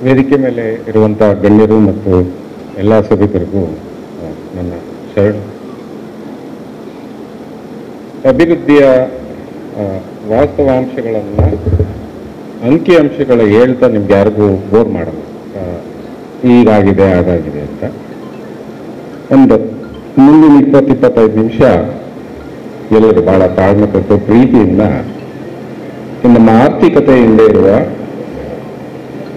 ವೇದಿಕೆ ಮೇಲೆ ಇರುವಂಥ ಗಣ್ಯರು ಮತ್ತು ಎಲ್ಲ ಸಭಿಕರಿಗೂ ನನ್ನ ಶರಣು. ಅಭಿವೃದ್ಧಿಯ ವಾಸ್ತವಾಂಶಗಳನ್ನು ಅಂಕಿಅಂಶಗಳ ಹೇಳ್ತಾ ನಿಮ್ಗೆ ಯಾರಿಗೂ ಬೋರ್ ಮಾಡಲ್ಲ. ಹೀಗಾಗಿದೆ ಹಾಗಾಗಿದೆ ಅಂತ ಒಂದು ಮುಂದಿನ 20-25 ನಿಮಿಷ ಎಲ್ಲರೂ ಬಹಳ ತಾಳ್ಮೆ ಕೊಟ್ಟು ಪ್ರೀತಿಯಿಂದ ನಮ್ಮ ಆರ್ಥಿಕತೆಯಿಂದ ಇರುವ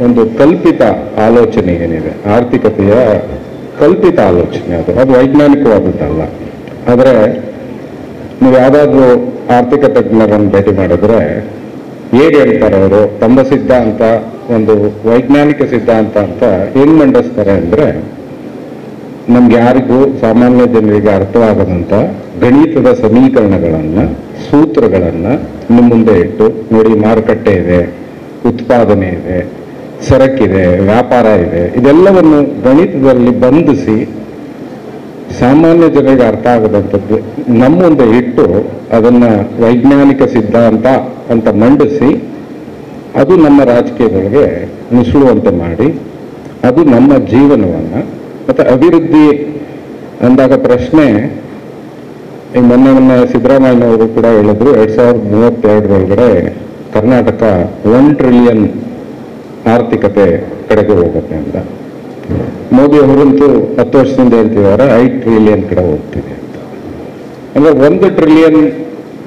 ಒಂದು ಕಲ್ಪಿತ ಆಲೋಚನೆ ಏನಿದೆ, ಆರ್ಥಿಕತೆಯ ಕಲ್ಪಿತ ಆಲೋಚನೆ, ಅದು ವೈಜ್ಞಾನಿಕವಾದದ್ದಲ್ಲ. ಆದರೆ ನೀವು ಯಾವುದಾದ್ರೂ ಆರ್ಥಿಕ ತಜ್ಞರನ್ನು ಭೇಟಿ ಮಾಡಿದ್ರೆ ಹೇಗೆ ಹೇಳ್ತಾರೆ ಅವರು, ತಮ್ಮ ಸಿದ್ಧಾಂತ ಒಂದು ವೈಜ್ಞಾನಿಕ ಸಿದ್ಧಾಂತ ಅಂತ ಹೆಂಗ್ ಮಂಡಿಸ್ತಾರೆ ಅಂದರೆ, ನಮ್ಗೆ ಯಾರಿಗೂ ಸಾಮಾನ್ಯ ಜನರಿಗೆ ಅರ್ಥವಾಗದಂಥ ಗಣಿತದ ಸಮೀಕರಣಗಳನ್ನು, ಸೂತ್ರಗಳನ್ನು ನಿಮ್ಮ ಮುಂದೆ ಇಟ್ಟು, ನೋಡಿ ಮಾರುಕಟ್ಟೆ ಇದೆ, ಉತ್ಪಾದನೆ ಇದೆ, ಸರಕಿದೆ, ವ್ಯಾಪಾರ ಇದೆ, ಇದೆಲ್ಲವನ್ನು ಗಣಿತದಲ್ಲಿ ಬಂಧಿಸಿ ಸಾಮಾನ್ಯ ಜನರಿಗೆ ಅರ್ಥ ಆಗದಂಥದ್ದು ನಮ್ಮ ಮುಂದೆ ಇಟ್ಟು ಅದನ್ನು ವೈಜ್ಞಾನಿಕ ಸಿದ್ಧಾಂತ ಅಂತ ಮಂಡಿಸಿ ಅದು ನಮ್ಮ ರಾಜಕೀಯಗಳಿಗೆ ನುಸುಳುವಂತೆ ಮಾಡಿ ಅದು ನಮ್ಮ ಜೀವನವನ್ನು ಮತ್ತು ಅಭಿವೃದ್ಧಿ ಅಂದಾಗ ಪ್ರಶ್ನೆ ಮೊನ್ನೆ ಸಿದ್ದರಾಮಯ್ಯನವರು ಕೂಡ ಹೇಳಿದ್ರು 2032 ಕರ್ನಾಟಕ 1 ಟ್ರಿಲಿಯನ್ ಆರ್ಥಿಕತೆ ಕಡೆಗೆ ಹೋಗುತ್ತೆ ಅಂತ. ಮೋದಿ ಅವರಂತೂ 10 ವರ್ಷದಿಂದ ಹೇಳ್ತಿದ್ದಾರೆ 5 ಟ್ರಿಲಿಯನ್ ಕಡೆ ಹೋಗ್ತಿದೆ ಅಂತ. ಅಂದ್ರೆ 1 ಟ್ರಿಲಿಯನ್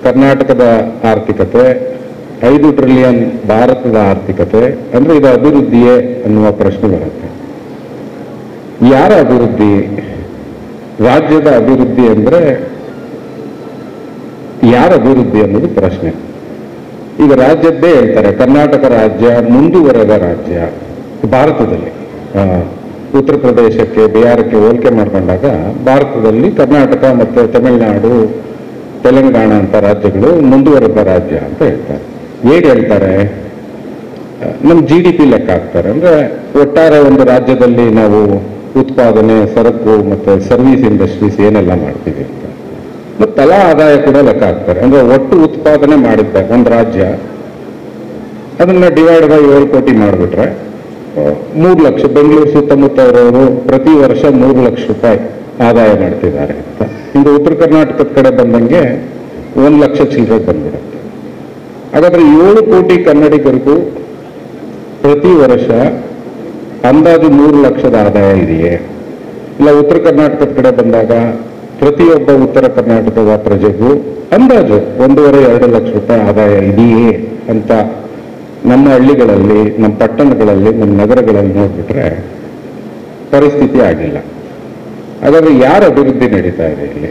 ಕರ್ನಾಟಕದ ಆರ್ಥಿಕತೆ, 5 ಟ್ರಿಲಿಯನ್ ಭಾರತದ ಆರ್ಥಿಕತೆ ಅಂದ್ರೆ ಇದು ಅಭಿವೃದ್ಧಿಯೇ ಅನ್ನುವ ಪ್ರಶ್ನೆ ಬರುತ್ತೆ. ಯಾರ ಅಭಿವೃದ್ಧಿ? ರಾಜ್ಯದ ಅಭಿವೃದ್ಧಿ ಅಂದ್ರೆ ಯಾರ ಅಭಿವೃದ್ಧಿ ಅನ್ನೋದು ಪ್ರಶ್ನೆ. ಈಗ ರಾಜ್ಯದ್ದೇ ಹೇಳ್ತಾರೆ, ಕರ್ನಾಟಕ ರಾಜ್ಯ ಮುಂದುವರೆದ ರಾಜ್ಯ ಭಾರತದಲ್ಲಿ. ಉತ್ತರ ಪ್ರದೇಶಕ್ಕೆ, ಬಿಹಾರಕ್ಕೆ ಹೋಲಿಕೆ ಮಾಡ್ಕೊಂಡಾಗ ಭಾರತದಲ್ಲಿ ಕರ್ನಾಟಕ ಮತ್ತು ತಮಿಳುನಾಡು, ತೆಲಂಗಾಣ ಅಂತ ರಾಜ್ಯಗಳು ಮುಂದುವರೆದ ರಾಜ್ಯ ಅಂತ ಹೇಳ್ತಾರೆ. ಹೇಗೆ ಹೇಳ್ತಾರೆ? ನಮ್ಮ GDP ಲೆಕ್ಕ ಹಾಕ್ತಾರೆ. ಅಂದ್ರೆ ಒಟ್ಟಾರೆ ಒಂದು ರಾಜ್ಯದಲ್ಲಿ ನಾವು ಉತ್ಪಾದನೆ, ಸರಕು ಮತ್ತು ಸರ್ವಿಸ್ ಇಂಡಸ್ಟ್ರೀಸ್ ಏನೆಲ್ಲ ಮಾಡ್ತೀವಿ ಅಂತ, ಮತ್ತು ತಲಾ ಆದಾಯ ಕೂಡ ಲೆಕ್ಕ ಹಾಕ್ತಾರೆ. ಅಂದ್ರೆ ಒಟ್ಟು ಉತ್ಪಾದನೆ ಮಾಡಿದ್ದ ಒಂದು ರಾಜ್ಯ ಅದನ್ನ ಡಿವೈಡ್ ಬೈ 7 ಕೋಟಿ ಮಾಡಿಬಿಟ್ರೆ 3 ಲಕ್ಷ, ಬೆಂಗಳೂರು ಸುತ್ತಮುತ್ತ ಇರೋರು ಪ್ರತಿ ವರ್ಷ 3 ಲಕ್ಷ ರೂಪಾಯಿ ಆದಾಯ ಮಾಡ್ತಿದ್ದಾರೆ ಅಂತ. ಇಂದು ಉತ್ತರ ಕರ್ನಾಟಕದ ಕಡೆ ಬಂದಂಗೆ 1 ಲಕ್ಷ ಚಿಲ್ಲರೆ ಬಂದ್ಬಿಡುತ್ತೆ. ಹಾಗಾದ್ರೆ 7 ಕೋಟಿ ಕನ್ನಡಿಗರಿಗೂ ಪ್ರತಿ ವರ್ಷ ಅಂದಾಜು 3 ಲಕ್ಷದ ಆದಾಯ ಇದೆಯೇ? ಇಲ್ಲ ಉತ್ತರ ಕರ್ನಾಟಕದ ಕಡೆ ಬಂದಾಗ ಪ್ರತಿಯೊಬ್ಬ ಉತ್ತರ ಕರ್ನಾಟಕದ ಪ್ರಜೆಗೂ ಅಂದಾಜು 1.5-2 ಲಕ್ಷ ರೂಪಾಯಿ ಆದಾಯ ಇದೆಯೇ ಅಂತ ನಮ್ಮ ಹಳ್ಳಿಗಳಲ್ಲಿ, ನಮ್ಮ ಪಟ್ಟಣಗಳಲ್ಲಿ, ನಮ್ಮ ನಗರಗಳಲ್ಲಿ ನೋಡ್ಬಿಟ್ರೆ ಪರಿಸ್ಥಿತಿ ಆಗಿಲ್ಲ. ಹಾಗಾದ್ರೆ ಯಾರ ಅಭಿವೃದ್ಧಿ ನಡೀತಾ ಇದೆ ಇಲ್ಲಿ?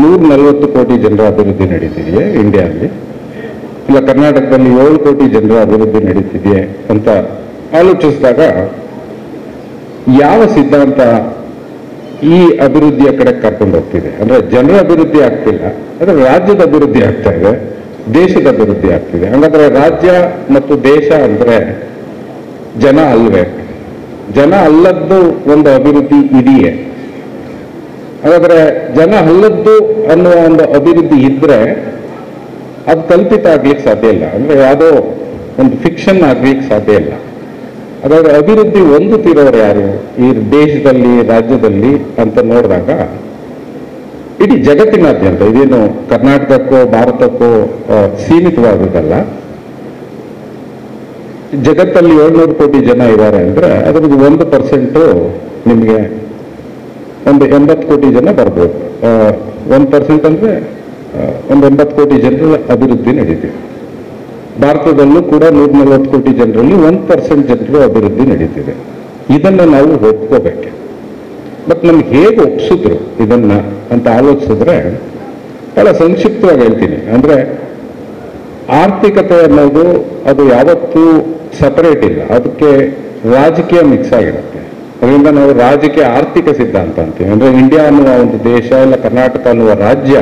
140 ಕೋಟಿ ಜನರ ಅಭಿವೃದ್ಧಿ ನಡೀತಿದೆಯೇ ಇಂಡಿಯಾದಲ್ಲಿ? ಇಲ್ಲ ಕರ್ನಾಟಕದಲ್ಲಿ 7 ಕೋಟಿ ಜನರ ಅಭಿವೃದ್ಧಿ ನಡೀತಿದೆಯೇ ಅಂತ ಆಲೋಚಿಸಿದಾಗ ಯಾವ ಸಿದ್ಧಾಂತ ಈ ಅಭಿವೃದ್ಧಿಯ ಕಡೆ ಕರ್ಕೊಂಡು ಹೋಗ್ತಿದೆ? ಅಂದ್ರೆ ಜನರ ಅಭಿವೃದ್ಧಿ ಆಗ್ತಿಲ್ಲ, ಅಂದ್ರೆ ರಾಜ್ಯದ ಅಭಿವೃದ್ಧಿ ಆಗ್ತಾ ಇದೆ, ದೇಶದ ಅಭಿವೃದ್ಧಿ ಆಗ್ತಿದೆ. ಹಾಗಾದ್ರೆ ರಾಜ್ಯ ಮತ್ತು ದೇಶ ಅಂದ್ರೆ ಜನ ಅಲ್ವೇ? ಜನ ಅಲ್ಲದ್ದು ಒಂದು ಅಭಿವೃದ್ಧಿ ಇದೆಯೇ? ಹಾಗಾದ್ರೆ ಜನ ಅಲ್ಲದ್ದು ಅನ್ನುವ ಒಂದು ಅಭಿವೃದ್ಧಿ ಇದ್ರೆ ಅದು ಕಲ್ಪಿತ ಆಗ್ಲಿಕ್ಕೆ ಸಾಧ್ಯ ಇಲ್ಲ. ಅಂದ್ರೆ ಯಾವುದೋ ಒಂದು ಫಿಕ್ಷನ್ ಆಗ್ಲಿಕ್ಕೆ ಸಾಧ್ಯ ಇಲ್ಲ. ಹಾಗಾದ್ರೆ ಅಭಿವೃದ್ಧಿ ಹೊಂದುತ್ತಿರೋರು ಯಾರು ಈ ದೇಶದಲ್ಲಿ, ರಾಜ್ಯದಲ್ಲಿ ಅಂತ ನೋಡಿದಾಗ ಇಡೀ ಜಗತ್ತಿನಾದ್ಯಂತ, ಇದೇನು ಕರ್ನಾಟಕಕ್ಕೋ ಭಾರತಕ್ಕೋ ಸೀಮಿತವಾದದ್ದಲ್ಲ. ಜಗತ್ತಲ್ಲಿ 700 ಕೋಟಿ ಜನ ಇದ್ದಾರೆ ಅಂದ್ರೆ ಅದ್ರದ್ದು 1% ನಿಮಗೆ ಒಂದು 80 ಕೋಟಿ ಜನ ಬರ್ಬೋದು. 1% ಅಂದ್ರೆ ಒಂದು 80 ಕೋಟಿ ಜನರ ಅಭಿವೃದ್ಧಿ ನಡೀತಿದೆ. ಭಾರತದಲ್ಲೂ ಕೂಡ 140 ಕೋಟಿ ಜನರಲ್ಲಿ 1% ಜನರು ಅಭಿವೃದ್ಧಿ ನಡೀತಿದೆ. ಇದನ್ನು ನಾವು ಒಪ್ಕೋಬೇಕು. ಮತ್ತು ನಮ್ಗೆ ಹೇಗೆ ಒಪ್ಸಿದ್ರು ಇದನ್ನ ಅಂತ ಆಲೋಚಿಸಿದ್ರೆ ಬಹಳ ಸಂಕ್ಷಿಪ್ತವಾಗಿ ಹೇಳ್ತೀನಿ. ಅಂದ್ರೆ ಆರ್ಥಿಕತೆ ಅನ್ನೋದು ಅದು ಯಾವತ್ತೂ ಸಪರೇಟ್ ಇಲ್ಲ, ಅದಕ್ಕೆ ರಾಜಕೀಯ ಮಿಕ್ಸ್ ಆಗಿರುತ್ತೆ. ಅದರಿಂದ ನಾವು ರಾಜಕೀಯ ಆರ್ಥಿಕ ಸಿದ್ಧಾಂತ ಅಂತೀವಿ. ಅಂದ್ರೆ ಇಂಡಿಯಾ ಅನ್ನುವ ಒಂದು ದೇಶ, ಇಲ್ಲ ಕರ್ನಾಟಕ ಅನ್ನುವ ರಾಜ್ಯ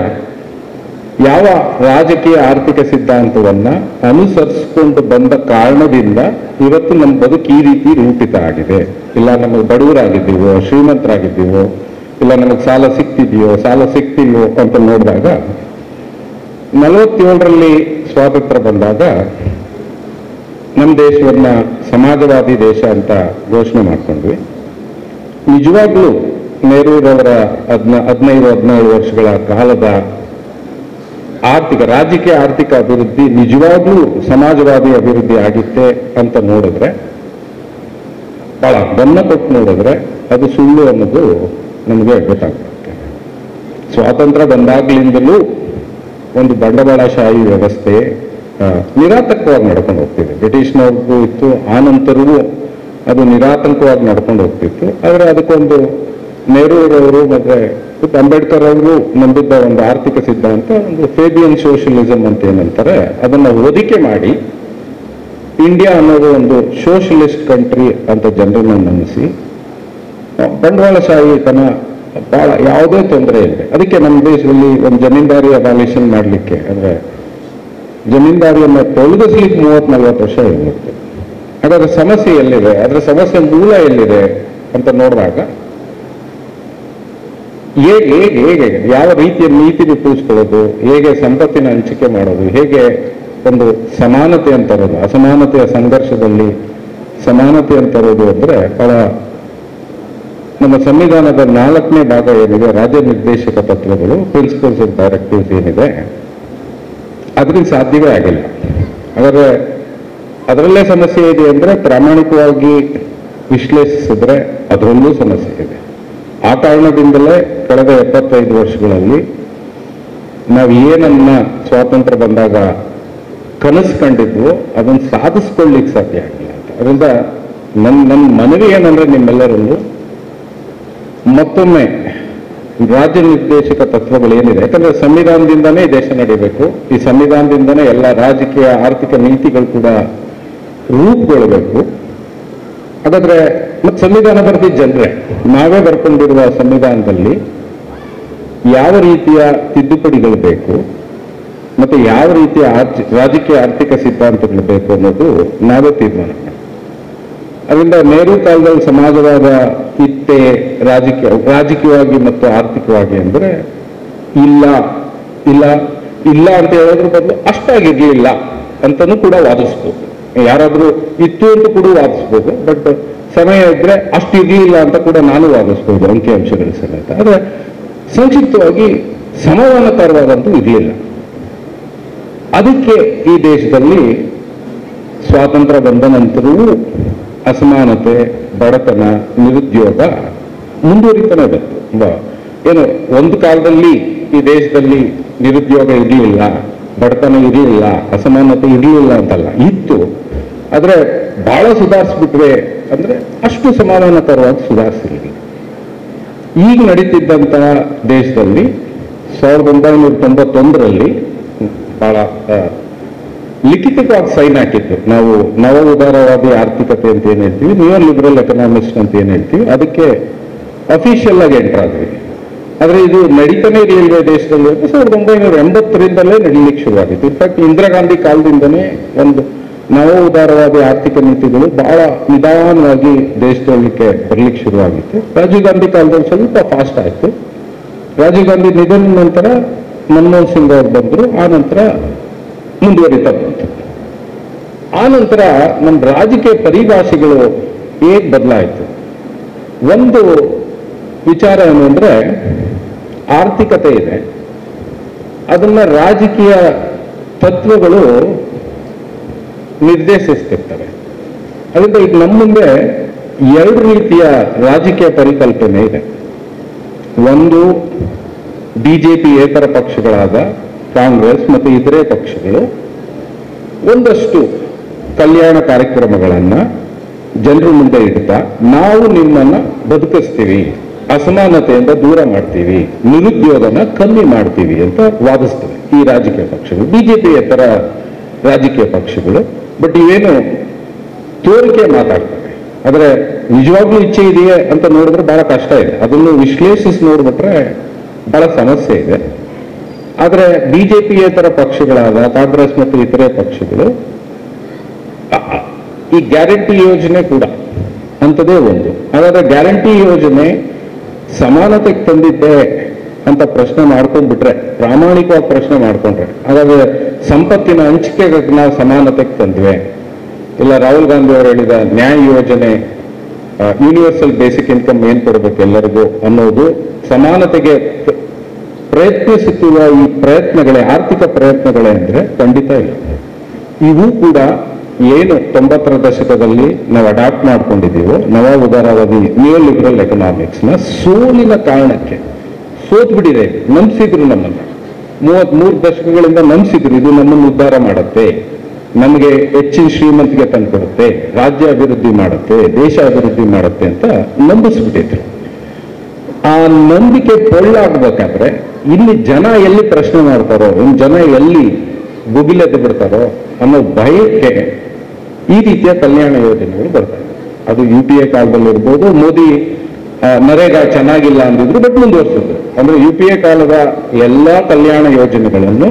ಯಾವ ರಾಜಕೀಯ ಆರ್ಥಿಕ ಸಿದ್ಧಾಂತವನ್ನ ಅನುಸರಿಸಿಕೊಂಡು ಬಂದ ಕಾರಣದಿಂದ ಇವತ್ತು ನಮ್ಮ ಬದುಕು ಈ ರೀತಿ ರೂಪಿತ ಆಗಿದೆ. ಇಲ್ಲ ನಮಗೆ ಬಡವರಾಗಿದ್ದೀವೋ, ಶ್ರೀಮಂತರಾಗಿದ್ದೀವೋ, ಇಲ್ಲ ನಮಗೆ ಸಾಲ ಸಿಕ್ತಿದೆಯೋ, ಸಾಲ ಸಿಕ್ತಿಲ್ವೋ ಅಂತ ನೋಡಿದಾಗ 47ರಲ್ಲಿ ಸ್ವಾತಂತ್ರ್ಯ ಬಂದಾಗ ನಮ್ಮ ದೇಶವನ್ನ ಸಮಾಜವಾದಿ ದೇಶ ಅಂತ ಘೋಷಣೆ ಮಾಡ್ಕೊಂಡ್ವಿ. ನಿಜವಾಗ್ಲೂ ನೆಹರೂರವರ 15-17 ವರ್ಷಗಳ ಕಾಲದ ರಾಜಕೀಯ ಆರ್ಥಿಕ ಅಭಿವೃದ್ಧಿ ನಿಜವಾಗ್ಲೂ ಸಮಾಜವಾದಿ ಅಭಿವೃದ್ಧಿ ಆಗಿತ್ತೆ ಅಂತ ನೋಡಿದ್ರೆ, ಬಹಳ ಗಮನ ಕೊಟ್ಟು ನೋಡಿದ್ರೆ ಅದು ಸುಳ್ಳು ಅನ್ನೋದು ನಮಗೆ ಗೊತ್ತಾಗ್ತದೆ. ಸ್ವಾತಂತ್ರ್ಯ ಬಂದಾಗ್ಲಿಂದಲೂ ಒಂದು ಬಂಡವಾಳಶಾಹಿ ವ್ಯವಸ್ಥೆ ನಿರಾತಂಕವಾಗಿ ನಡ್ಕೊಂಡು ಹೋಗ್ತಿದೆ. ಬ್ರಿಟಿಷ್ನವ್ರಿಗೂ ಇತ್ತು, ಆ ನಂತರವೂ ಅದು ನಿರಾತಂಕವಾಗಿ ನಡ್ಕೊಂಡು ಹೋಗ್ತಿತ್ತು. ಆದರೆ ಅದಕ್ಕೊಂದು ನೆಹರೂರವರು ಮತ್ತೆ ಅಂಬೇಡ್ಕರ್ ಅವರು ನಂಬಿದ್ದ ಒಂದು ಆರ್ಥಿಕ ಸಿದ್ಧಾಂತ, ಒಂದು ಫೇಬಿಯನ್ ಸೋಷಿಯಲಿಸಂ ಅಂತ ಏನಂತಾರೆ, ಅದನ್ನ ಒದಿಕೆ ಮಾಡಿ ಇಂಡಿಯಾ ಅನ್ನೋದು ಒಂದು ಸೋಷಿಯಲಿಸ್ಟ್ ಕಂಟ್ರಿ ಅಂತ ಜನರನ್ನ ನಂಬಿಸಿ ಬಂಡವಾಳಶಾಹಿತನ ಬಹಳ ಯಾವುದೇ ತೊಂದರೆ ಇಲ್ಲ. ಅದಕ್ಕೆ ನಮ್ಮ ದೇಶದಲ್ಲಿ ಒಂದು ಜಮೀನ್ದಾರಿ ಅಬಾಲಿಷನ್ ಮಾಡಲಿಕ್ಕೆ, ಅಂದ್ರೆ ಜಮೀನ್ದಾರಿಯನ್ನು ತೊಲಗಿಸ್ಲಿಕ್ಕೆ 30-40 ವರ್ಷ ಇರುತ್ತೆ. ಹಾಗಾದ್ರೆ ಸಮಸ್ಯೆ ಎಲ್ಲಿದೆ, ಅದರ ಸಮಸ್ಯೆ ಮೂಲ ಎಲ್ಲಿದೆ ಅಂತ ನೋಡಿದಾಗ ಹೇಗೆ ಯಾವ ರೀತಿಯ ನೀತಿ ರೂಪಿಸ್ಕೊಳ್ಳೋದು, ಹೇಗೆ ಸಂಪತ್ತಿನ ಹಂಚಿಕೆ ಮಾಡೋದು, ಹೇಗೆ ಒಂದು ಸಮಾನತೆ ಅಂತರೋದು, ಅಸಮಾನತೆಯ ಸಂಘರ್ಷದಲ್ಲಿ ಸಮಾನತೆ ಅಂತರೋದು ಅಂದ್ರೆ ಬಹಳ ನಮ್ಮ ಸಂವಿಧಾನದ 4ನೇ ಭಾಗ ಏನಿದೆ, ರಾಜ್ಯ ನಿರ್ದೇಶಕ ತತ್ವಗಳು, ಪ್ರಿನ್ಸಿಪಲ್ಸ್ ಆಫ್ ಡೈರೆಕ್ಟಿವ್ಸ್ ಏನಿದೆ, ಅದರಿಂದ ಸಾಧ್ಯವೇ ಆಗಿಲ್ಲ. ಹಾಗಾದ್ರೆ ಅದರಲ್ಲೇ ಸಮಸ್ಯೆ ಇದೆ ಅಂದ್ರೆ ಪ್ರಾಮಾಣಿಕವಾಗಿ ವಿಶ್ಲೇಷಿಸಿದ್ರೆ ಅದರಲ್ಲೂ ಸಮಸ್ಯೆ ಇದೆ. ಆ ಕಾರಣದಿಂದಲೇ ಕಳೆದ 75 ವರ್ಷಗಳಲ್ಲಿ ನಾವು ಏನನ್ನ ಸ್ವಾತಂತ್ರ್ಯ ಬಂದಾಗ ಕನಸು ಕಂಡಿದ್ವು ಅದನ್ನು ಸಾಧಿಸ್ಕೊಳ್ಳಿಕ್ಕೆ ಸಾಧ್ಯ ಆಗಿಲ್ಲ ಅಂತ. ಅದರಿಂದ ನನ್ನ ಮನವಿ ಏನಂದ್ರೆ ನಿಮ್ಮೆಲ್ಲರಲ್ಲೂ ಮತ್ತೊಮ್ಮೆ ರಾಜ್ಯ ನಿರ್ದೇಶಕ ತತ್ವಗಳೇನಿದೆ, ಯಾಕಂದ್ರೆ ಸಂವಿಧಾನದಿಂದನೇ ದೇಶ ನಡೀಬೇಕು, ಈ ಸಂವಿಧಾನದಿಂದನೇ ಎಲ್ಲ ರಾಜಕೀಯ ಆರ್ಥಿಕ ನೀತಿಗಳು ಕೂಡ ರೂಪುಗೊಳ್ಳಬೇಕು. ಹಾಗಾದ್ರೆ ಮತ್ತೆ ಸಂವಿಧಾನ ಬರ್ತಿದ್ದ ಜನರೇ, ನಾವೇ ಬರ್ಕೊಂಡಿರುವ ಸಂವಿಧಾನದಲ್ಲಿ ಯಾವ ರೀತಿಯ ತಿದ್ದುಪಡಿಗಳು ಬೇಕು ಮತ್ತೆ ಯಾವ ರೀತಿಯ ರಾಜಕೀಯ ಆರ್ಥಿಕ ಸಿದ್ಧಾಂತಗಳು ಬೇಕು ಅನ್ನೋದು ನಾವೇ ತೀರ್ಮಾನ ಮಾಡಿ. ಅದರಿಂದ ನೆಹರು ಕಾಲದಲ್ಲಿ ಸಮಾಜವಾದ ಇತ್ತೆ ರಾಜಕೀಯವಾಗಿ ಮತ್ತು ಆರ್ಥಿಕವಾಗಿ ಅಂದ್ರೆ ಇಲ್ಲ ಇಲ್ಲ ಇಲ್ಲ ಅಂತ ಹೇಳೋದ್ರ ಬದಲು ಅಷ್ಟಾಗಿರ್ಲಿಲ್ಲ ಅಂತನೂ ಕೂಡ ವಾದಿಸ್ಬೋದು. ಯಾರಾದ್ರೂ ಇತ್ತು ಅಂತ ಕೂಡ ವಾದಿಸ್ಬೋದು, ಬಟ್ ಸಮಯ ಇದ್ರೆ ಅಷ್ಟು ಇರ್ಲಿಲ್ಲ ಅಂತ ಕೂಡ ನಾನು ವಾದಿಸ್ಬೋದು ಅಂಕಿಅಂಶಗಳ ಸಮೇತ. ಆದ್ರೆ ಸಂಕ್ಷಿಪ್ತವಾಗಿ ಸಮಾಧಾನಕರವಾದಂತೂ ಇರಲಿಲ್ಲ. ಅದಕ್ಕೆ ಈ ದೇಶದಲ್ಲಿ ಸ್ವಾತಂತ್ರ್ಯ ಬಂದ ನಂತರವೂ ಅಸಮಾನತೆ, ಬಡತನ, ನಿರುದ್ಯೋಗ ಮುಂದುವರಿತಾನೆ ಬಂತು. ಏನು ಒಂದು ಕಾಲದಲ್ಲಿ ಈ ದೇಶದಲ್ಲಿ ನಿರುದ್ಯೋಗ ಇರಲಿಲ್ಲ, ಬಡತನ ಇರಲಿಲ್ಲ, ಅಸಮಾನತೆ ಇರಲಿಲ್ಲ ಅಂತಲ್ಲ, ಇತ್ತು. ಆದ್ರೆ ಬಹಳ ಸುಧಾರಿಸ್ಬಿಟ್ರೆ ಅಂದ್ರೆ ಅಷ್ಟು ಸಮಾಧಾನಕರವಾಗಿ ಸುಧಾರಿಸಿರಲಿಲ್ಲ. ಈಗ ನಡೀತಿದ್ದಂತಹ ದೇಶದಲ್ಲಿ 1991ರಲ್ಲಿ ಬಹಳ ಲಿಖಿತವಾಗಿ ಸೈನ್ ಹಾಕಿತ್ತು. ನಾವು ನವ ಉದಾರವಾದಿ ಆರ್ಥಿಕತೆ ಅಂತ ಏನ್ ಹೇಳ್ತೀವಿ, ನ್ಯೂ ಲಿಬರಲ್ ಎಕನಾಮಿಕ್ಸ್ ಅಂತ ಏನ್ ಹೇಳ್ತೀವಿ, ಅದಕ್ಕೆ ಅಫಿಷಿಯಲ್ ಆಗಿ ಎಂಟರ್ ಆದ್ವಿ. ಆದ್ರೆ ಇದು ನಡೀತಾನೆ ಇರಲಿಲ್ಲ ದೇಶದಲ್ಲಿ. 1980ರಿಂದಲೇ ನಡೀಲಿಕ್ಕೆ ಶುರುವಾಗಿತ್ತು. ಇನ್ಫ್ಯಾಕ್ಟ್ ಇಂದಿರಾ ಗಾಂಧಿ ಕಾಲದಿಂದನೇ ಒಂದು ನವ ಉದಾರವಾದಿ ಆರ್ಥಿಕ ನೀತಿಗಳು ಬಹಳ ನಿಧಾನವಾಗಿ ದೇಶದೊಳಕ್ಕೆ ಬರ್ಲಿಕ್ಕೆ ಶುರುವಾಗಿತ್ತು. ರಾಜೀವ್ ಗಾಂಧಿ ಕಾಲದಲ್ಲಿ ಸ್ವಲ್ಪ ಫಾಸ್ಟ್ ಆಯ್ತು. ರಾಜೀವ್ ಗಾಂಧಿ ನಿಧನ ನಂತರ ಮನಮೋಹನ್ ಸಿಂಗ್ ಅವರು ಬಂದ್ರು, ಆ ನಂತರ ಮುಂದುವರಿತಾ ಬಂತು. ಆ ನಂತರ ನಮ್ಮ ರಾಜಕೀಯ ಪರಿಭಾಷೆಗಳು ಹೇಗೆ ಬದಲಾಯಿತು. ಒಂದು ವಿಚಾರ ಏನು ಅಂದ್ರೆ, ಆರ್ಥಿಕತೆ ಇದೆ, ಅದನ್ನ ರಾಜಕೀಯ ತತ್ವಗಳು ನಿರ್ದೇಶಿಸ್ತಿರ್ತವೆ. ಅದರಿಂದ ಈಗ ನಮ್ಮ ಮುಂದೆ 2 ರೀತಿಯ ರಾಜಕೀಯ ಪರಿಕಲ್ಪನೆ ಇದೆ. ಒಂದು ಬಿಜೆಪಿ ಏತರ ಪಕ್ಷಗಳಾದ ಕಾಂಗ್ರೆಸ್ ಮತ್ತು ಇತರೆ ಪಕ್ಷಗಳು ಒಂದಷ್ಟು ಕಲ್ಯಾಣ ಕಾರ್ಯಕ್ರಮಗಳನ್ನ ಜನರ ಮುಂದೆ ಇಡ್ತಾ, ನಾವು ನಿಮ್ಮನ್ನ ಬದುಕಿಸ್ತೀವಿ, ಅಸಮಾನತೆಯಿಂದ ದೂರ ಮಾಡ್ತೀವಿ, ನಿರುದ್ಯೋಗನ ಕಮ್ಮಿ ಮಾಡ್ತೀವಿ ಅಂತ ವಾದಿಸ್ತವೆ ಈ ರಾಜಕೀಯ ಪಕ್ಷಗಳು, ಬಿಜೆಪಿ ಏತರ ರಾಜಕೀಯ ಪಕ್ಷಗಳು. ಬಟ್ ಇವೇನು ತೋರಿಕೆ ಮಾತಾಡ್ತವೆ, ಆದ್ರೆ ನಿಜವಾಗ್ಲೂ ಇಚ್ಛೆ ಇದೆಯೇ ಅಂತ ನೋಡಿದ್ರೆ ಬಹಳ ಕಷ್ಟ ಇದೆ. ಅದನ್ನು ವಿಶ್ಲೇಷಿಸಿ ನೋಡ್ಬಿಟ್ರೆ ಬಹಳ ಸಮಸ್ಯೆ ಇದೆ. ಆದ್ರೆ ಬಿಜೆಪಿಯೇತರ ಪಕ್ಷಗಳಾದ ಕಾಂಗ್ರೆಸ್ ಮತ್ತು ಇತರೆ ಪಕ್ಷಗಳು ಈ ಗ್ಯಾರಂಟಿ ಯೋಜನೆ ಕೂಡ ಅಂಥದೇ ಒಂದು. ಹಾಗಾದ್ರೆ ಗ್ಯಾರಂಟಿ ಯೋಜನೆ ಸಮಾನತೆಗೆ ತಂದಿದ್ದೆ ಅಂತ ಪ್ರಶ್ನೆ ಮಾಡ್ಕೊಂಡ್ಬಿಟ್ರೆ, ಪ್ರಾಮಾಣಿಕವಾಗಿ ಪ್ರಶ್ನೆ ಮಾಡ್ಕೊಂಡ್ರೆ, ಹಾಗಾದ್ರೆ ಸಂಪತ್ತಿನ ಹಂಚಿಕೆಗೆ ನಾವು ಸಮಾನತೆಗೆ ತಂದ್ವೆ, ಇಲ್ಲ ರಾಹುಲ್ ಗಾಂಧಿ ಅವರು ಹೇಳಿದ ನ್ಯಾಯ ಯೋಜನೆ, ಯೂನಿವರ್ಸಲ್ ಬೇಸಿಕ್ ಇನ್ಕಮ್ ಏನ್ ಕೊಡಬೇಕು ಎಲ್ಲರಿಗೂ ಅನ್ನೋದು ಸಮಾನತೆಗೆ ಪ್ರಯತ್ನಿಸುತ್ತಿರುವ ಈ ಪ್ರಯತ್ನಗಳೇ ಆರ್ಥಿಕ ಪ್ರಯತ್ನಗಳೇ ಅಂದ್ರೆ ಖಂಡಿತ ಇಲ್ಲ. ಇವು ಕೂಡ ಏನು 90ರ ದಶಕದಲ್ಲಿ ನಾವು ಅಡಾಪ್ಟ್ ಮಾಡ್ಕೊಂಡಿದ್ದೀವೋ ನವ ಉದಾರವಾದಿ ನ್ಯೂ ಲಿಬರಲ್ ಎಕನಾಮಿಕ್ಸ್ ನ ಸೋಲಿನ ಕಾರಣಕ್ಕೆ ಸೋತ್ಬಿಟ್ಟಿದೆ. ನಂಬಿಸಿದ್ರು ನಮ್ಮನ್ನ 33 ದಶಕಗಳಿಂದ ನಂಬಿಸಿದ್ರು ಇದು ನಮ್ಮನ್ನು ಉದ್ಧಾರ ಮಾಡುತ್ತೆ, ನಮಗೆ ಹೆಚ್ಚಿನ ಶ್ರೀಮಂತಿಗೆ ತಂದುಕೊಡುತ್ತೆ, ರಾಜ್ಯ ಅಭಿವೃದ್ಧಿ ಮಾಡುತ್ತೆ, ದೇಶ ಅಭಿವೃದ್ಧಿ ಮಾಡುತ್ತೆ ಅಂತ ನಂಬಿಸ್ಬಿಟ್ಟಿದ್ರು. ಆ ನಂಬಿಕೆ ಪೊಳ್ಳಾಗಬೇಕಾದ್ರೆ ಇಲ್ಲಿ ಜನ ಎಲ್ಲಿ ಪ್ರಶ್ನೆ ಮಾಡ್ತಾರೋ, ಇನ್ನು ಜನ ಎಲ್ಲಿ ಗುಗಿಲೆದ್ದು ಬಿಡ್ತಾರೋ ಅನ್ನೋ ಭಯಕ್ಕೆ ಈ ರೀತಿಯ ಕಲ್ಯಾಣ ಯೋಜನೆಗಳು ಬರ್ತವೆ. ಅದು UPA ಕಾಲದಲ್ಲಿ ಇರ್ಬೋದು, ಮೋದಿ ನರೇಗಾ ಚೆನ್ನಾಗಿಲ್ಲ ಅಂದಿದ್ರು, ಬಟ್ ಮುಂದುವರಿಸಿದ್ರು. ಅಂದ್ರೆ UPA ಕಾಲದ ಎಲ್ಲಾ ಕಲ್ಯಾಣ ಯೋಜನೆಗಳನ್ನು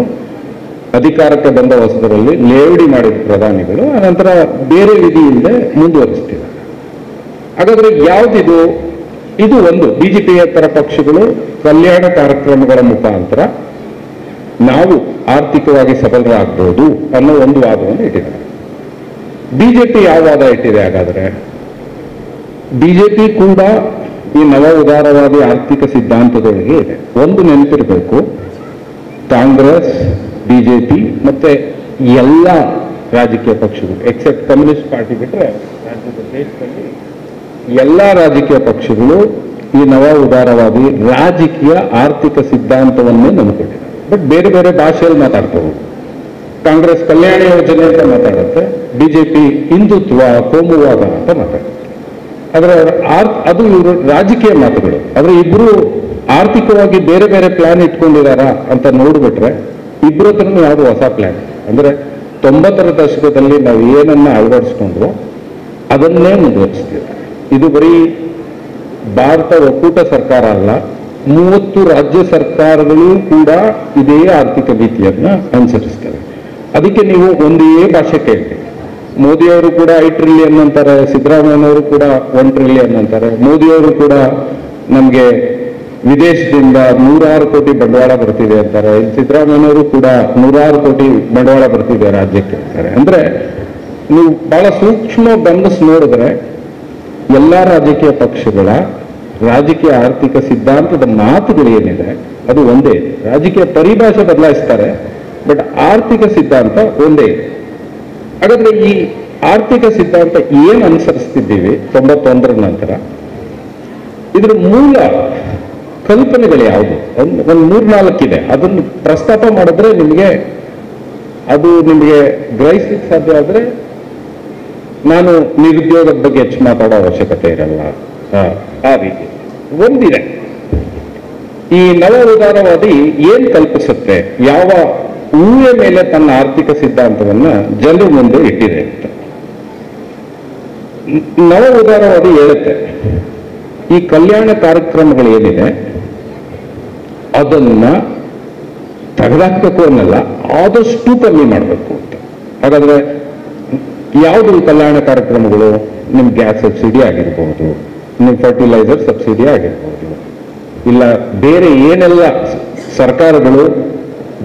ಅಧಿಕಾರಕ್ಕೆ ಬಂದ ಹೊಸದರಲ್ಲಿ ಲೇವಡಿ ಮಾಡಿದ ಪ್ರಧಾನಿಗಳು ಅನಂತರ ಬೇರೆ ವಿಧಿಯಿಂದ ಮುಂದುವರಿಸ್ತಿದ್ದಾರೆ. ಹಾಗಾದ್ರೆ ಯಾವ್ದಿದು? ಇದು ಒಂದು ಬಿಜೆಪಿಯೇತರ ಪಕ್ಷಗಳು ಕಲ್ಯಾಣ ಕಾರ್ಯಕ್ರಮಗಳ ಮುಖಾಂತರ ನಾವು ಆರ್ಥಿಕವಾಗಿ ಸಬಲರಾಗಬಹುದು ಅನ್ನೋ ಒಂದು ವಾದವನ್ನು ಇಟ್ಟಿದ್ದಾರೆ. ಬಿಜೆಪಿ ಯಾವ ವಾದ ಇಟ್ಟಿದೆ? ಹಾಗಾದ್ರೆ ಬಿಜೆಪಿ ಕೂಡ ಈ ನವ ಉದಾರವಾದಿ ಆರ್ಥಿಕ ಸಿದ್ಧಾಂತದೊಳಗೆ ಇದೆ. ಒಂದು ನೆನಪಿರಬೇಕು, ಕಾಂಗ್ರೆಸ್, ಬಿಜೆಪಿ ಮತ್ತೆ ಎಲ್ಲ ರಾಜಕೀಯ ಪಕ್ಷಗಳು ಎಕ್ಸೆಪ್ಟ್ ಕಮ್ಯುನಿಸ್ಟ್ ಪಾರ್ಟಿ ಬಿಟ್ಟರೆ ರಾಜ್ಯದ ದೇಶದಲ್ಲಿ ಎಲ್ಲ ರಾಜಕೀಯ ಪಕ್ಷಗಳು ಈ ನವ ಉದಾರವಾದಿ ರಾಜಕೀಯ ಆರ್ಥಿಕ ಸಿದ್ಧಾಂತವನ್ನೇ ನಂಬಿಕೊಂಡಿದೆ. ಬಟ್ ಬೇರೆ ಬೇರೆ ಭಾಷೆಯಲ್ಲಿ ಮಾತಾಡ್ತಾರೆ. ಕಾಂಗ್ರೆಸ್ ಕಲ್ಯಾಣ ಯೋಜನೆ ಅಂತ ಮಾತಾಡುತ್ತೆ, ಬಿಜೆಪಿ ಹಿಂದುತ್ವ, ಕೋಮುವಾದ ಅಂತ ಮಾತಾಡುತ್ತೆ. ಆದ್ರೆ ಅದು ಇವರು ರಾಜಕೀಯ ಮಾತುಗಳು. ಆದ್ರೆ ಇಬ್ರು ಆರ್ಥಿಕವಾಗಿ ಬೇರೆ ಬೇರೆ ಪ್ಲಾನ್ ಇಟ್ಕೊಂಡಿದಾರ ಅಂತ ನೋಡ್ಬಿಟ್ರೆ ಇಬ್ರು ಹತ್ರನೂ ಯಾವುದು ಹೊಸ ಪ್ಲಾನ್. ಅಂದ್ರೆ 90ರ ದಶಕದಲ್ಲಿ ನಾವು ಏನನ್ನ ಅಳವಡಿಸ್ಕೊಂಡ್ರು ಅದನ್ನೇ ಮುಂದುವರಿಸ್ತೀವಿ. ಇದು ಬರೀ ಭಾರತ ಒಕ್ಕೂಟ ಸರ್ಕಾರ ಅಲ್ಲ, 30 ರಾಜ್ಯ ಸರ್ಕಾರಗಳು ಕೂಡ ಇದೇ ಆರ್ಥಿಕ ನೀತಿಯನ್ನ ಅನುಸರಿಸ್ತವೆ. ಅದಕ್ಕೆ ನೀವು ಒಂದೇ ಭಾಷೆ ಕೇಳ್ತೀವಿ. ಮೋದಿಯವರು ಕೂಡ 8 ಟ್ರಿಲಿಯನ್ ಅಂತಾರೆ, ಸಿದ್ದರಾಮಯ್ಯನವರು ಕೂಡ 1 ಟ್ರಿಲಿಯನ್ ಅಂತಾರೆ. ಮೋದಿಯವರು ಕೂಡ ನಮಗೆ ವಿದೇಶದಿಂದ 100 ಕೋಟಿ ಬಂಡವಾಳ ಬರ್ತಿದೆ ಅಂತಾರೆ. ಸಿದ್ದರಾಮಯ್ಯನವರು ಕೂಡ 100 ಕೋಟಿ ಬಂಡವಾಳ ಬರ್ತಿದೆ ರಾಜ್ಯಕ್ಕೆ ಅಂತಾರೆ. ಅಂದ್ರೆ ನೀವು ಬಹಳ ಸೂಕ್ಷ್ಮ ಗಮನಿಸಿ ನೋಡಿದ್ರೆ ಎಲ್ಲ ರಾಜಕೀಯ ಪಕ್ಷಗಳ ರಾಜಕೀಯ ಆರ್ಥಿಕ ಸಿದ್ಧಾಂತದ ಮಾತುಗಳು ಏನಿದೆ ಅದು ಒಂದೇ. ರಾಜಕೀಯ ಪರಿಭಾಷೆ ಬದಲಾಯಿಸ್ತಾರೆ, ಬಟ್ ಆರ್ಥಿಕ ಸಿದ್ಧಾಂತ ಒಂದೇ. ಹಾಗಾದ್ರೆ ಈ ಆರ್ಥಿಕ ಸಿದ್ಧಾಂತ ಏನ್ ಅನುಸರಿಸ್ತಿದ್ದೀವಿ 91ರ ನಂತರ, ಇದ್ರ ಮೂಲ ಕಲ್ಪನೆಗಳು ಯಾವುದು? ಒಂದು 3-4 ಇದೆ. ಅದನ್ನು ಪ್ರಸ್ತಾಪ ಮಾಡಿದ್ರೆ ನಿಮಗೆ ಗ್ರಹಿಸ್ಲಿಕ್ಕೆ ಸಾಧ್ಯ ಆದ್ರೆ ನಾನು ನಿರುದ್ಯೋಗದ ಬಗ್ಗೆ ಹೆಚ್ಚು ಮಾತಾಡೋ ಅವಶ್ಯಕತೆ ಇರಲ್ಲ. ಆ ರೀತಿ ಒಂದಿದೆ. ಈ ನವ ಉದಾರವಾದಿ ಏನ್ ಕಲ್ಪಿಸುತ್ತೆ, ಯಾವ ಊಹೆ ಮೇಲೆ ತನ್ನ ಆರ್ಥಿಕ ಸಿದ್ಧಾಂತವನ್ನ ಜನರ ಮುಂದೆ ಇಟ್ಟಿದೆ ಅಂತ. ನವ ಉದಾರವಾದಿ ಹೇಳುತ್ತೆ, ಈ ಕಲ್ಯಾಣ ಕಾರ್ಯಕ್ರಮಗಳು ಏನಿದೆ ಅದನ್ನ ತೆಗೆದಾಕ್ಬೇಕು ಅನ್ನಲ್ಲ, ಆದಷ್ಟು ಕಮ್ಮಿ ಮಾಡಬೇಕು ಅಂತ. ಹಾಗಾದ್ರೆ ಯಾವುದು ಕಲ್ಯಾಣ ಕಾರ್ಯಕ್ರಮಗಳು? ನಿಮ್ ಗ್ಯಾಸ್ ಸಬ್ಸಿಡಿ ಆಗಿರ್ಬೋದು, ನಿಮ್ ಫರ್ಟಿಲೈಸರ್ ಸಬ್ಸಿಡಿ ಆಗಿರ್ಬೋದು, ಇಲ್ಲ ಬೇರೆ ಏನೆಲ್ಲ ಸರ್ಕಾರಗಳು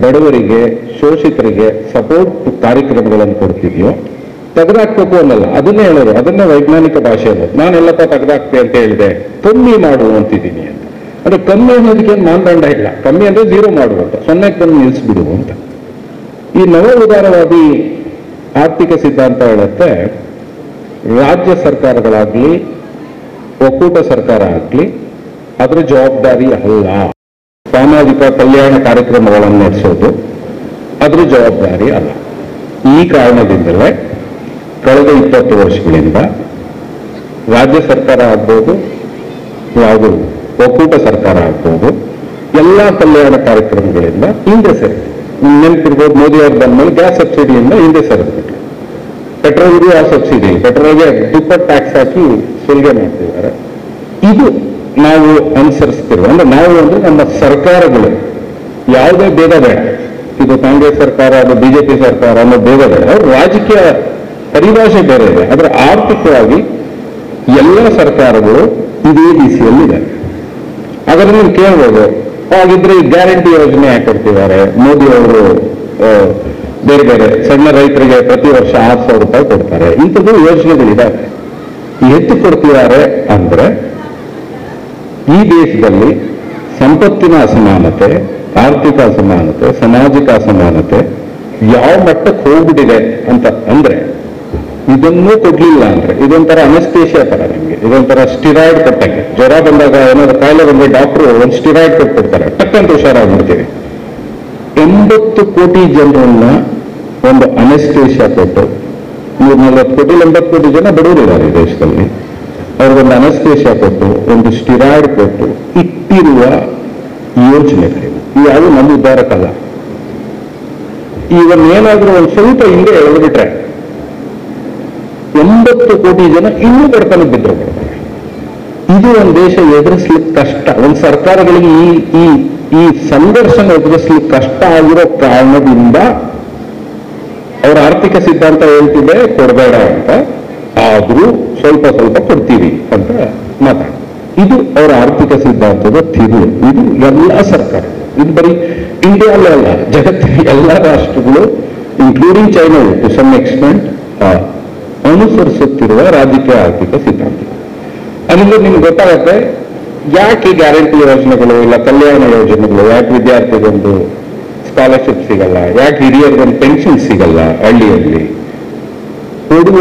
ಬಡವರಿಗೆ, ಶೋಷಿತರಿಗೆ ಸಪೋರ್ಟ್ ಕಾರ್ಯಕ್ರಮಗಳನ್ನು ಕೊಡ್ತಿದೆಯೋ ತೆಗೆದಾಕ್ಬೇಕು ಅನ್ನಲ್ಲ, ಅದನ್ನೇ ಹೇಳೋರು. ಅದನ್ನೇ ವೈಜ್ಞಾನಿಕ ಭಾಷೆ ಅನ್ನೋದು. ನಾನೆಲ್ಲಪ್ಪ ತೆಗೆದಾಕ್ತೆ ಅಂತ ಹೇಳಿದೆ, ಕಮ್ಮಿ ಮಾಡು ಅಂತಿದ್ದೀನಿ ಅಂತ. ಅಂದ್ರೆ ಕಮ್ಮಿ ಅನ್ನೋದಕ್ಕೆ ಮಾನದಂಡ ಇಲ್ಲ. ಕಮ್ಮಿ ಅಂದ್ರೆ 0 ಮಾಡುವಂತ, 0ಕ್ಕೆ ಬಂದು ನಿಲ್ಲಿಸ್ಬಿಡು ಅಂತ. ಈ ನವ ಉದಾರವಾದಿ ಆರ್ಥಿಕ ಸಿದ್ಧಾಂತ ಹೇಳುತ್ತೆ, ರಾಜ್ಯ ಸರ್ಕಾರಗಳಾಗ್ಲಿ ಒಕ್ಕೂಟ ಸರ್ಕಾರ ಆಗ್ಲಿ ಅದ್ರ ಜವಾಬ್ದಾರಿ ಅಲ್ಲ. ಸಾಮಾಜಿಕ ಕಲ್ಯಾಣ ಕಾರ್ಯಕ್ರಮಗಳನ್ನು ನಡೆಸೋದು ಅದ್ರ ಜವಾಬ್ದಾರಿ ಅಲ್ಲ. ಈ ಕಾರಣದಿಂದಲೇ ಕಳೆದ 20 ವರ್ಷಗಳಿಂದ ರಾಜ್ಯ ಸರ್ಕಾರ ಆಗ್ಬೋದು, ಯಾವುದು ಒಕ್ಕೂಟ ಸರ್ಕಾರ ಆಗ್ಬೋದು, ಎಲ್ಲ ಕಲ್ಯಾಣ ಕಾರ್ಯಕ್ರಮಗಳಿಂದ ಹಿಂದೆ ಸರಿದೆ. ನೆನಪಿರ್ಬೋದು, ಮೋದಿ ಅವರು ಬಂದ್ಮೇಲೆ ಗ್ಯಾಸ್ ಸಬ್ಸಿಡಿಯಿಂದ ಹಿಂದೆ ಸರಿದ್ಬಿಟ್ರು. ಪೆಟ್ರೋಲ್ಗೂ ಆ ಸಬ್ಸಿಡಿ, ಪೆಟ್ರೋಲ್ಗೆ ದುಪ್ಪಟ್ಟು ಟ್ಯಾಕ್ಸ್ ಹಾಕಿ ಸುಲಿಗೆ ಮಾಡ್ತಿದ್ದಾರೆ. ಇದು ನಾವು ಅನುಸರಿಸ್ತಿರುವ, ಅಂದ್ರೆ ನಮ್ಮ ಸರ್ಕಾರಗಳು ಯಾವುದೇ ಭೇದ ಬೇಡ. ಇದು ಕಾಂಗ್ರೆಸ್ ಸರ್ಕಾರ, ಅದು ಬಿಜೆಪಿ ಸರ್ಕಾರ ಅನ್ನೋ ಭೇದ ಬೇಡ. ಅವ್ರ ರಾಜಕೀಯ ಪರಿಭಾಷೆ ಬೇರೆ ಇದೆ. ಆದ್ರೆ ಆರ್ಥಿಕವಾಗಿ ಎಲ್ಲ ಸರ್ಕಾರಗಳು ಇದೇ ದಿಸೆಯಲ್ಲಿದೆ. ಹಾಗಾದ್ರೆ ನೀವು ಕೇಳ್ಬೋದು, ಹಾಗಿದ್ರೆ ಈ ಗ್ಯಾರಂಟಿ ಯೋಜನೆ ಯಾಕೆ ಕೊಡ್ತಿದ್ದಾರೆ? ಮೋದಿ ಅವರು ಬೇರೆ ಬೇರೆ ಸಣ್ಣ ರೈತರಿಗೆ ಪ್ರತಿ ವರ್ಷ 6,000 ರೂಪಾಯಿ ಕೊಡ್ತಾರೆ. ಇಂಥದ್ದು ಯೋಜನೆಗಳಿದ್ದಾವೆ. ಎತ್ತು ಕೊಡ್ತಿದ್ದಾರೆ ಅಂದ್ರೆ ಈ ದೇಶದಲ್ಲಿ ಸಂಪತ್ತಿನ ಅಸಮಾನತೆ, ಆರ್ಥಿಕ ಅಸಮಾನತೆ, ಸಾಮಾಜಿಕ ಅಸಮಾನತೆ ಯಾವ ಮಟ್ಟಕ್ಕೆ ಹೋಗ್ಬಿಟ್ಟಿದೆ ಅಂತ ಅಂದ್ರೆ, ಇದನ್ನೂ ಕೊಡ್ಲಿಲ್ಲ ಅಂದ್ರೆ ಇದೊಂಥರ ಅನಸ್ತೇಷಿಯಾ ತರ. ನಿಮಗೆ ಇದೊಂಥರ ಸ್ಟಿರಾಯ್ಡ್ ಕೊಟ್ಟಂಗೆ. ಜ್ವರ ಬಂದಾಗ ಏನಾದ್ರು ಕಾಯಿಲೆ ಬಂದ್ರೆ ಡಾಕ್ಟ್ರು ಒಂದು ಸ್ಟಿರಾಯ್ಡ್ ಕೊಟ್ಬಿಡ್ತಾರೆ, ಟಕ್ಕಂತ ಹುಷಾರಾಗ್ಬಿಡ್ತೀವಿ. 80 ಕೋಟಿ ಜನರನ್ನ ಒಂದು ಅನಸ್ತೇಷಿಯಾ ಕೊಟ್ಟು, 140 ಕೋಟಿ 80 ಕೋಟಿ ಜನ ಬಡವರಿದ್ದಾರೆ ಈ ದೇಶದಲ್ಲಿ. ಅವ್ರಿಗೊಂದು ಅನಸ್ತೇಷಿಯಾ ಕೊಟ್ಟು, ಒಂದು ಸ್ಟಿರಾಯ್ಡ್ ಕೊಟ್ಟು ಇಟ್ಟಿರುವ ಯೋಜನೆಗಳಿವೆ. ಇವು ಯಾವುದು ನಮ್ಮ ಉದ್ಧಾರಕ್ಕಲ್ಲ. ಇವನ್ನೇನಾದ್ರೂ ಒಂದು ಸ್ವಲ್ಪ ಹಿಂದೆ ಎಳೆದ್ಬಿಟ್ರೆ 80 ಕೋಟಿ ಜನ ಇನ್ನೂ ಬಡತನ ಬಿದ್ದರು ಬರ್ತಾರೆ. ಇದು ಒಂದು ದೇಶ ಎದುರಿಸ್ಲಿಕ್ಕೆ ಕಷ್ಟ. ಒಂದು ಸರ್ಕಾರಗಳಿಗೆ ಈ ಸಂಘರ್ಷನ ಎದುರಿಸ್ಲಿಕ್ಕೆ ಕಷ್ಟ ಆಗಿರೋ ಕಾರಣದಿಂದ ಅವರ ಆರ್ಥಿಕ ಸಿದ್ಧಾಂತ ಹೇಳ್ತಿದೆ ಕೊಡಬೇಡ ಅಂತ, ಆದ್ರೂ ಸ್ವಲ್ಪ ಸ್ವಲ್ಪ ಕೊಡ್ತೀವಿ ಅಂತ ಮಾತಾಡ. ಇದು ಅವರ ಆರ್ಥಿಕ ಸಿದ್ಧಾಂತದ ತಿರುಳು. ಇದು ಎಲ್ಲ ಸರ್ಕಾರ, ಇದು ಬರೀ ಇಂಡಿಯಾಲೇ ಅಲ್ಲ, ಜಗತ್ತಿನ ಎಲ್ಲ ರಾಷ್ಟ್ರಗಳು including China to some extent ಅನುಸರಿಸುತ್ತಿರುವ ರಾಜಕೀಯ ಆರ್ಥಿಕ ಸಿದ್ಧಾಂತ. ಅಲ್ಲಿಂದ ನಿಮ್ಗೆ ಗೊತ್ತಾಗುತ್ತೆ ಯಾಕೆ ಈ ಗ್ಯಾರಂಟಿ ಯೋಜನೆಗಳು ಇಲ್ಲ ಕಲ್ಯಾಣ ಯೋಜನೆಗಳು, ಯಾಕೆ ವಿದ್ಯಾರ್ಥಿಗೊಂದು ಸ್ಕಾಲರ್ಶಿಪ್ ಸಿಗಲ್ಲ, ಯಾಕೆ ಹಿರಿಯರಿಗೊಂದು ಪೆನ್ಷನ್ ಸಿಗಲ್ಲ, ಹಳ್ಳಿಯಲ್ಲಿ ಕೊಡುವ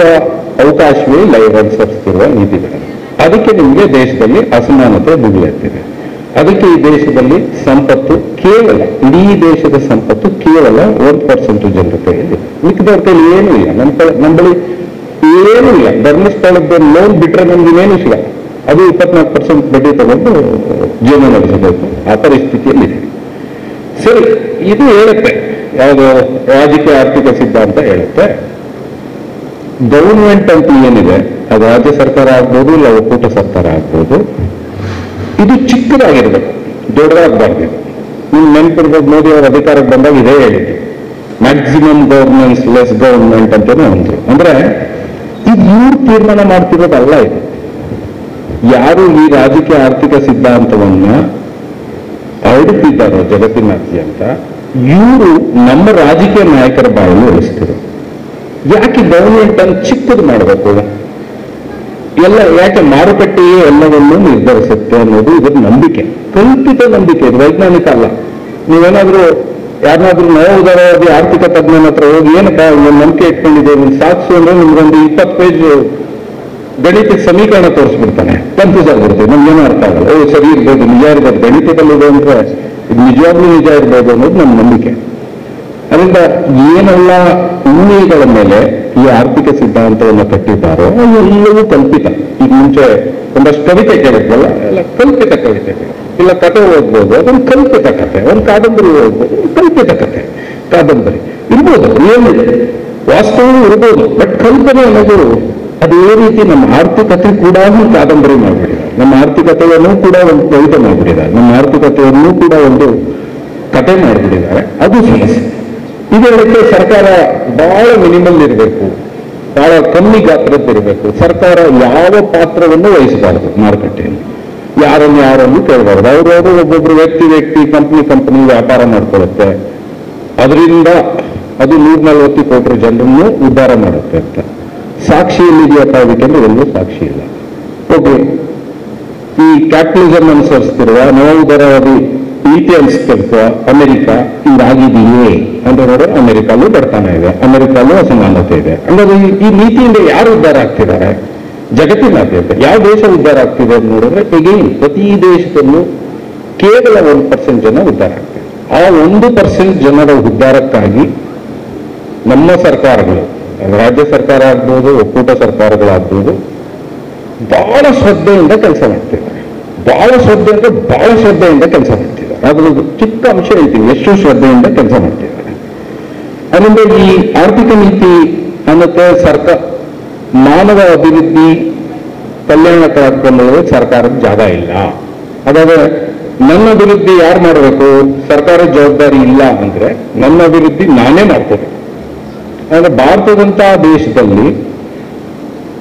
ಅವಕಾಶವೇ ಇಲ್ಲ ಇವರು ಅನುಸರಿಸ್ತಿರುವ ನೀತಿಗಳು. ಅದಕ್ಕೆ ನಿಮಗೆ ದೇಶದಲ್ಲಿ ಅಸಮಾನತೆ ಭುಗಿಲೆತ್ತಿದೆ. ಅದಕ್ಕೆ ಈ ದೇಶದಲ್ಲಿ ಸಂಪತ್ತು ಕೇವಲ, ಇಡೀ ದೇಶದ ಸಂಪತ್ತು ಕೇವಲ 1% ಜನರ ಕೈಯಲ್ಲಿ, ಮಿಕ್ಕಿದವ್ರ ಕೈಯಲ್ಲಿ ಏನೂ ಇಲ್ಲ. ನಮ್ಮ ಬಳಿ ಏನೂ ಇಲ್ಲ. ಧರ್ಮಸ್ಥಳದ ಲೋನ್ ಬಿಟ್ರೆ ನಮ್ಗೆ ಇನ್ನೇನು ಸಿಗಲ್ಲ. ಅದು 24% ಬಡ್ಡಿ ತಗೊಂಡು ಜೀವನ ನಡೆಸಬೇಕು, ಆ ಪರಿಸ್ಥಿತಿಯಲ್ಲಿದೆ. ಸರಿ, ಇದು ಹೇಳುತ್ತೆ ಯಾವುದು ರಾಜಕೀಯ ಆರ್ಥಿಕ ಸಿದ್ಧಾಂತ ಹೇಳುತ್ತೆ, ಗವರ್ಮೆಂಟ್ ಅಂತ ಏನಿದೆ ಅದು ರಾಜ್ಯ ಸರ್ಕಾರ ಆಗ್ಬೋದು, ಇಲ್ಲ ಒಕ್ಕೂಟ ಸರ್ಕಾರ ಆಗ್ಬೋದು, ಇದು ಚಿಕ್ಕದಾಗಿರ್ಬೇಕು, ದೊಡ್ಡದಾಗಬಾರ್ದು. ನಿಮ್ಗೆ ನೆನಪಿರ್ಬೋದು, ಮೋದಿ ಅವರ ಅಧಿಕಾರಕ್ಕೆ ಬಂದಾಗ ಇದೇ ಹೇಳಿದ್ರು, ಮ್ಯಾಕ್ಸಿಮಮ್ ಗವರ್ನೆನ್ಸ್ ಲೆಸ್ ಗವರ್ಮೆಂಟ್ ಅಂತಾನೆ ಅಂದ್ರು. ಅಂದ್ರೆ ಇದು ಇವ್ರು ತೀರ್ಮಾನ ಮಾಡ್ತಿರೋದಲ್ಲ. ಇದು ಯಾರು ಈ ರಾಜಕೀಯ ಆರ್ಥಿಕ ಸಿದ್ಧಾಂತವನ್ನ ಹರಡುತ್ತಿದ್ದಾರೋ ಜಗತ್ತಿನಾದ್ಯಂತ, ಇವರು ನಮ್ಮ ರಾಜಕೀಯ ನಾಯಕರ ಬಾಯಲ್ಲಿ ಉಳಿಸ್ತಿದ್ರು. ಯಾಕೆ ಗವರ್ಮೆಂಟ್ ಅನ್ನು ಚಿಕ್ಕದು ಮಾಡಬೇಕು, ಎಲ್ಲ ಯಾಕೆ ಮಾರುಕಟ್ಟೆಯೇ ಎಲ್ಲವನ್ನೂ ನಿರ್ಧರಿಸುತ್ತೆ ಅನ್ನೋದು ಇದರ ನಂಬಿಕೆ, ಕಲ್ಪಿತ ನಂಬಿಕೆ. ಇದು ವೈಜ್ಞಾನಿಕ ಅಲ್ಲ. ನೀವೇನಾದ್ರೂ ಯಾರನ್ನಾದ್ರೂ ನವೋದರವಾದಿ ಆರ್ಥಿಕ ತಜ್ಞನ ಹತ್ರ ಹೋಗಿ ಏನಪ್ಪ ಒಂದು ನಂಬಿಕೆ ಇಟ್ಕೊಂಡಿದೆ ನೀನು ಸಾಧಿಸು ಅಂದ್ರೆ ನಿಮ್ಗೊಂದು 20 ಪೇಜ್ ಗಣಿತ ಸಮೀಕರಣ ತೋರಿಸ್ಬಿಡ್ತಾನೆ, ಕನ್ಫ್ಯೂಸ್ ಆಗ್ಬಿಡ್ತೀವಿ, ನಮ್ಗೇನೋ ಅರ್ಥ ಆಗಲ್ಲ. ಓ ಸರಿ ಇರ್ಬೋದು, ನಿಜ ಇರ್ಬೋದು, ಗಣಿತದಲ್ಲಿದೆ ಅಂದ್ರೆ ಇದು ನಿಜವಾಗ್ಲೂ ನಿಜ ಇರ್ಬೋದು ಅನ್ನೋದು ನಮ್ಮ ನಂಬಿಕೆ. ಅದರಿಂದ ಏನೆಲ್ಲ ಊಹೆಗಳ ಮೇಲೆ ಈ ಆರ್ಥಿಕ ಸಿದ್ಧಾಂತವನ್ನು ಕಟ್ಟಿದ್ದಾರೋ ಎಲ್ಲವೂ ಕಲ್ಪಿತ. ಈಗ ಮುಂಚೆ ಒಂದಷ್ಟು ಕವಿತೆ ಕೇಳಿದ್ವಲ್ಲ, ಎಲ್ಲ ಕಲ್ಪಿತ ಕವಿತೆಗಳು. ಇಲ್ಲ ಕತೆ ಓದ್ಬೋದು, ಅದೊಂದು ಕಲ್ಪಿತ ಕತೆ. ಒಂದು ಕಾದಂಬರಿ ಓದ್ಬೋದು, ಕಲ್ಪಿತ ಕತೆ. ಕಾದಂಬರಿ ಇರ್ಬೋದು, ಏನಿದೆ ವಾಸ್ತವೂ ಇರ್ಬೋದು, ಬಟ್ ಕಲ್ಪನೆ ಅನ್ನೋದು ಅದೇ ರೀತಿ ನಮ್ಮ ಆರ್ಥಿಕತೆ ಕೂಡ ಒಂದು ಕಾದಂಬರಿ ಮಾಡಿಬಿಟ್ಟಿದ್ದಾರೆ. ನಮ್ಮ ಆರ್ಥಿಕತೆಯನ್ನು ಕೂಡ ಒಂದು ಕವಿತೆ ಮಾಡಿಬಿಟ್ಟಿದ್ದಾರೆ. ನಮ್ಮ ಆರ್ಥಿಕತೆಯನ್ನು ಕೂಡ ಒಂದು ಕತೆ ಮಾಡಿಬಿಟ್ಟಿದ್ದಾರೆ. ಅದು ಸಮಸ್ಯೆ. ಇದಕ್ಕೆ ಸರ್ಕಾರ ಬಹಳ ಮಿನಿಮಲ್ ಇರಬೇಕು, ಬಹಳ ಕಮ್ಮಿ ಗಾತ್ರದ್ದಿರಬೇಕು. ಸರ್ಕಾರ ಯಾವ ಪಾತ್ರವನ್ನು ವಹಿಸಬಾರದು ಮಾರುಕಟ್ಟೆಯಲ್ಲಿ, ಯಾರನ್ನು ಕೇಳಬಾರದು. ಅವರು ಒಬ್ಬೊಬ್ರು ವ್ಯಕ್ತಿ ಕಂಪನಿ ವ್ಯಾಪಾರ ಮಾಡ್ಕೊಳ್ಳುತ್ತೆ, ಅದರಿಂದ ಅದು 140 ಕೋಟಿ ಜನರನ್ನು ಉದ್ಧಾರ ಮಾಡುತ್ತೆ ಅಂತ. ಸಾಕ್ಷಿಯಲ್ಲಿದೆಯಪ್ಪ ಅದಕ್ಕೆಂದ್ರೆ ಎಲ್ಲೂ ಸಾಕ್ಷಿ ಇಲ್ಲ. ಓಕೆ, ಈ ಕ್ಯಾಪಿಟಲಿಸಮ್ ಅನುಸರಿಸ್ತಿರುವ ನವೋದರವಾದಿ ನೀತಿ ಅನುಸರಿಸುವ ಅಮೆರಿಕ ಹಿಂಗಾಗಿದೆಯೇ ಅಂದ್ರೆ ನೋಡಿ, ಅಮೆರಿಕಲ್ಲೂ ಬಡತನ ಇದೆ, ಅಮೆರಿಕಲ್ಲೂ ಅಸಮಾನತೆ ಇದೆ. ಅಂದ್ರೆ ಈ ನೀತಿಯಿಂದ ಯಾರು ಉದ್ಧಾರ ಆಗ್ತಿದ್ದಾರೆ? ಜಗತ್ತಿನಾದ್ಯಂತ ಯಾವ ದೇಶ ಉದ್ಧಾರ ಆಗ್ತಿದೆ ಅಂತ ನೋಡಿದ್ರೆ, ಎಗೈನ್ ಪ್ರತಿ ದೇಶದಲ್ಲೂ ಕೇವಲ 1% ಜನ ಉದ್ಧಾರ ಆಗ್ತಾರೆ. ಆ 1% ಜನರ ಉದ್ಧಾರಕ್ಕಾಗಿ ನಮ್ಮ ಸರ್ಕಾರಗಳು, ರಾಜ್ಯ ಸರ್ಕಾರ ಆಗ್ಬೋದು, ಒಕ್ಕೂಟ ಸರ್ಕಾರಗಳಾಗ್ಬೋದು, ಬಹಳ ಶ್ರದ್ಧೆಯಿಂದ ಕೆಲಸ ಮಾಡ್ತಿದ್ದಾರೆ. ಬಹಳ ಶ್ರದ್ಧೆಯಿಂದ ಕೆಲಸ ಮಾಡ್ತಿದ್ದಾರೆ. ಅದ್ರದ್ದು ಚಿಕ್ಕ ಅಂಶ ಹೇಳ್ತೀವಿ, ಎಷ್ಟು ಶ್ರದ್ಧೆಯಿಂದ ಕೆಲಸ ಮಾಡ್ತಿದ್ದಾರೆ. ಅದರಿಂದ ಈ ಆರ್ಥಿಕ ನೀತಿ ಅನ್ನತ್ತೆ ಸರ್ಕಾರ ಮಾನವ ಅಭಿವೃದ್ಧಿ ಕಲ್ಯಾಣ ಕಾರ್ಯಕ್ರಮಗಳಿಗೆ ಸರ್ಕಾರದ ಜಾಗ ಇಲ್ಲ. ಹಾಗಾದ್ರೆ ನನ್ನ ಅಭಿವೃದ್ಧಿ ಯಾರು ಮಾಡಬೇಕು? ಸರ್ಕಾರದ ಜವಾಬ್ದಾರಿ ಇಲ್ಲ ಅಂದ್ರೆ ನನ್ನ ಅಭಿವೃದ್ಧಿ ನಾನೇ ಮಾಡ್ತೇನೆ. ಅಂದ್ರೆ ಭಾರತದಂತಹ ದೇಶದಲ್ಲಿ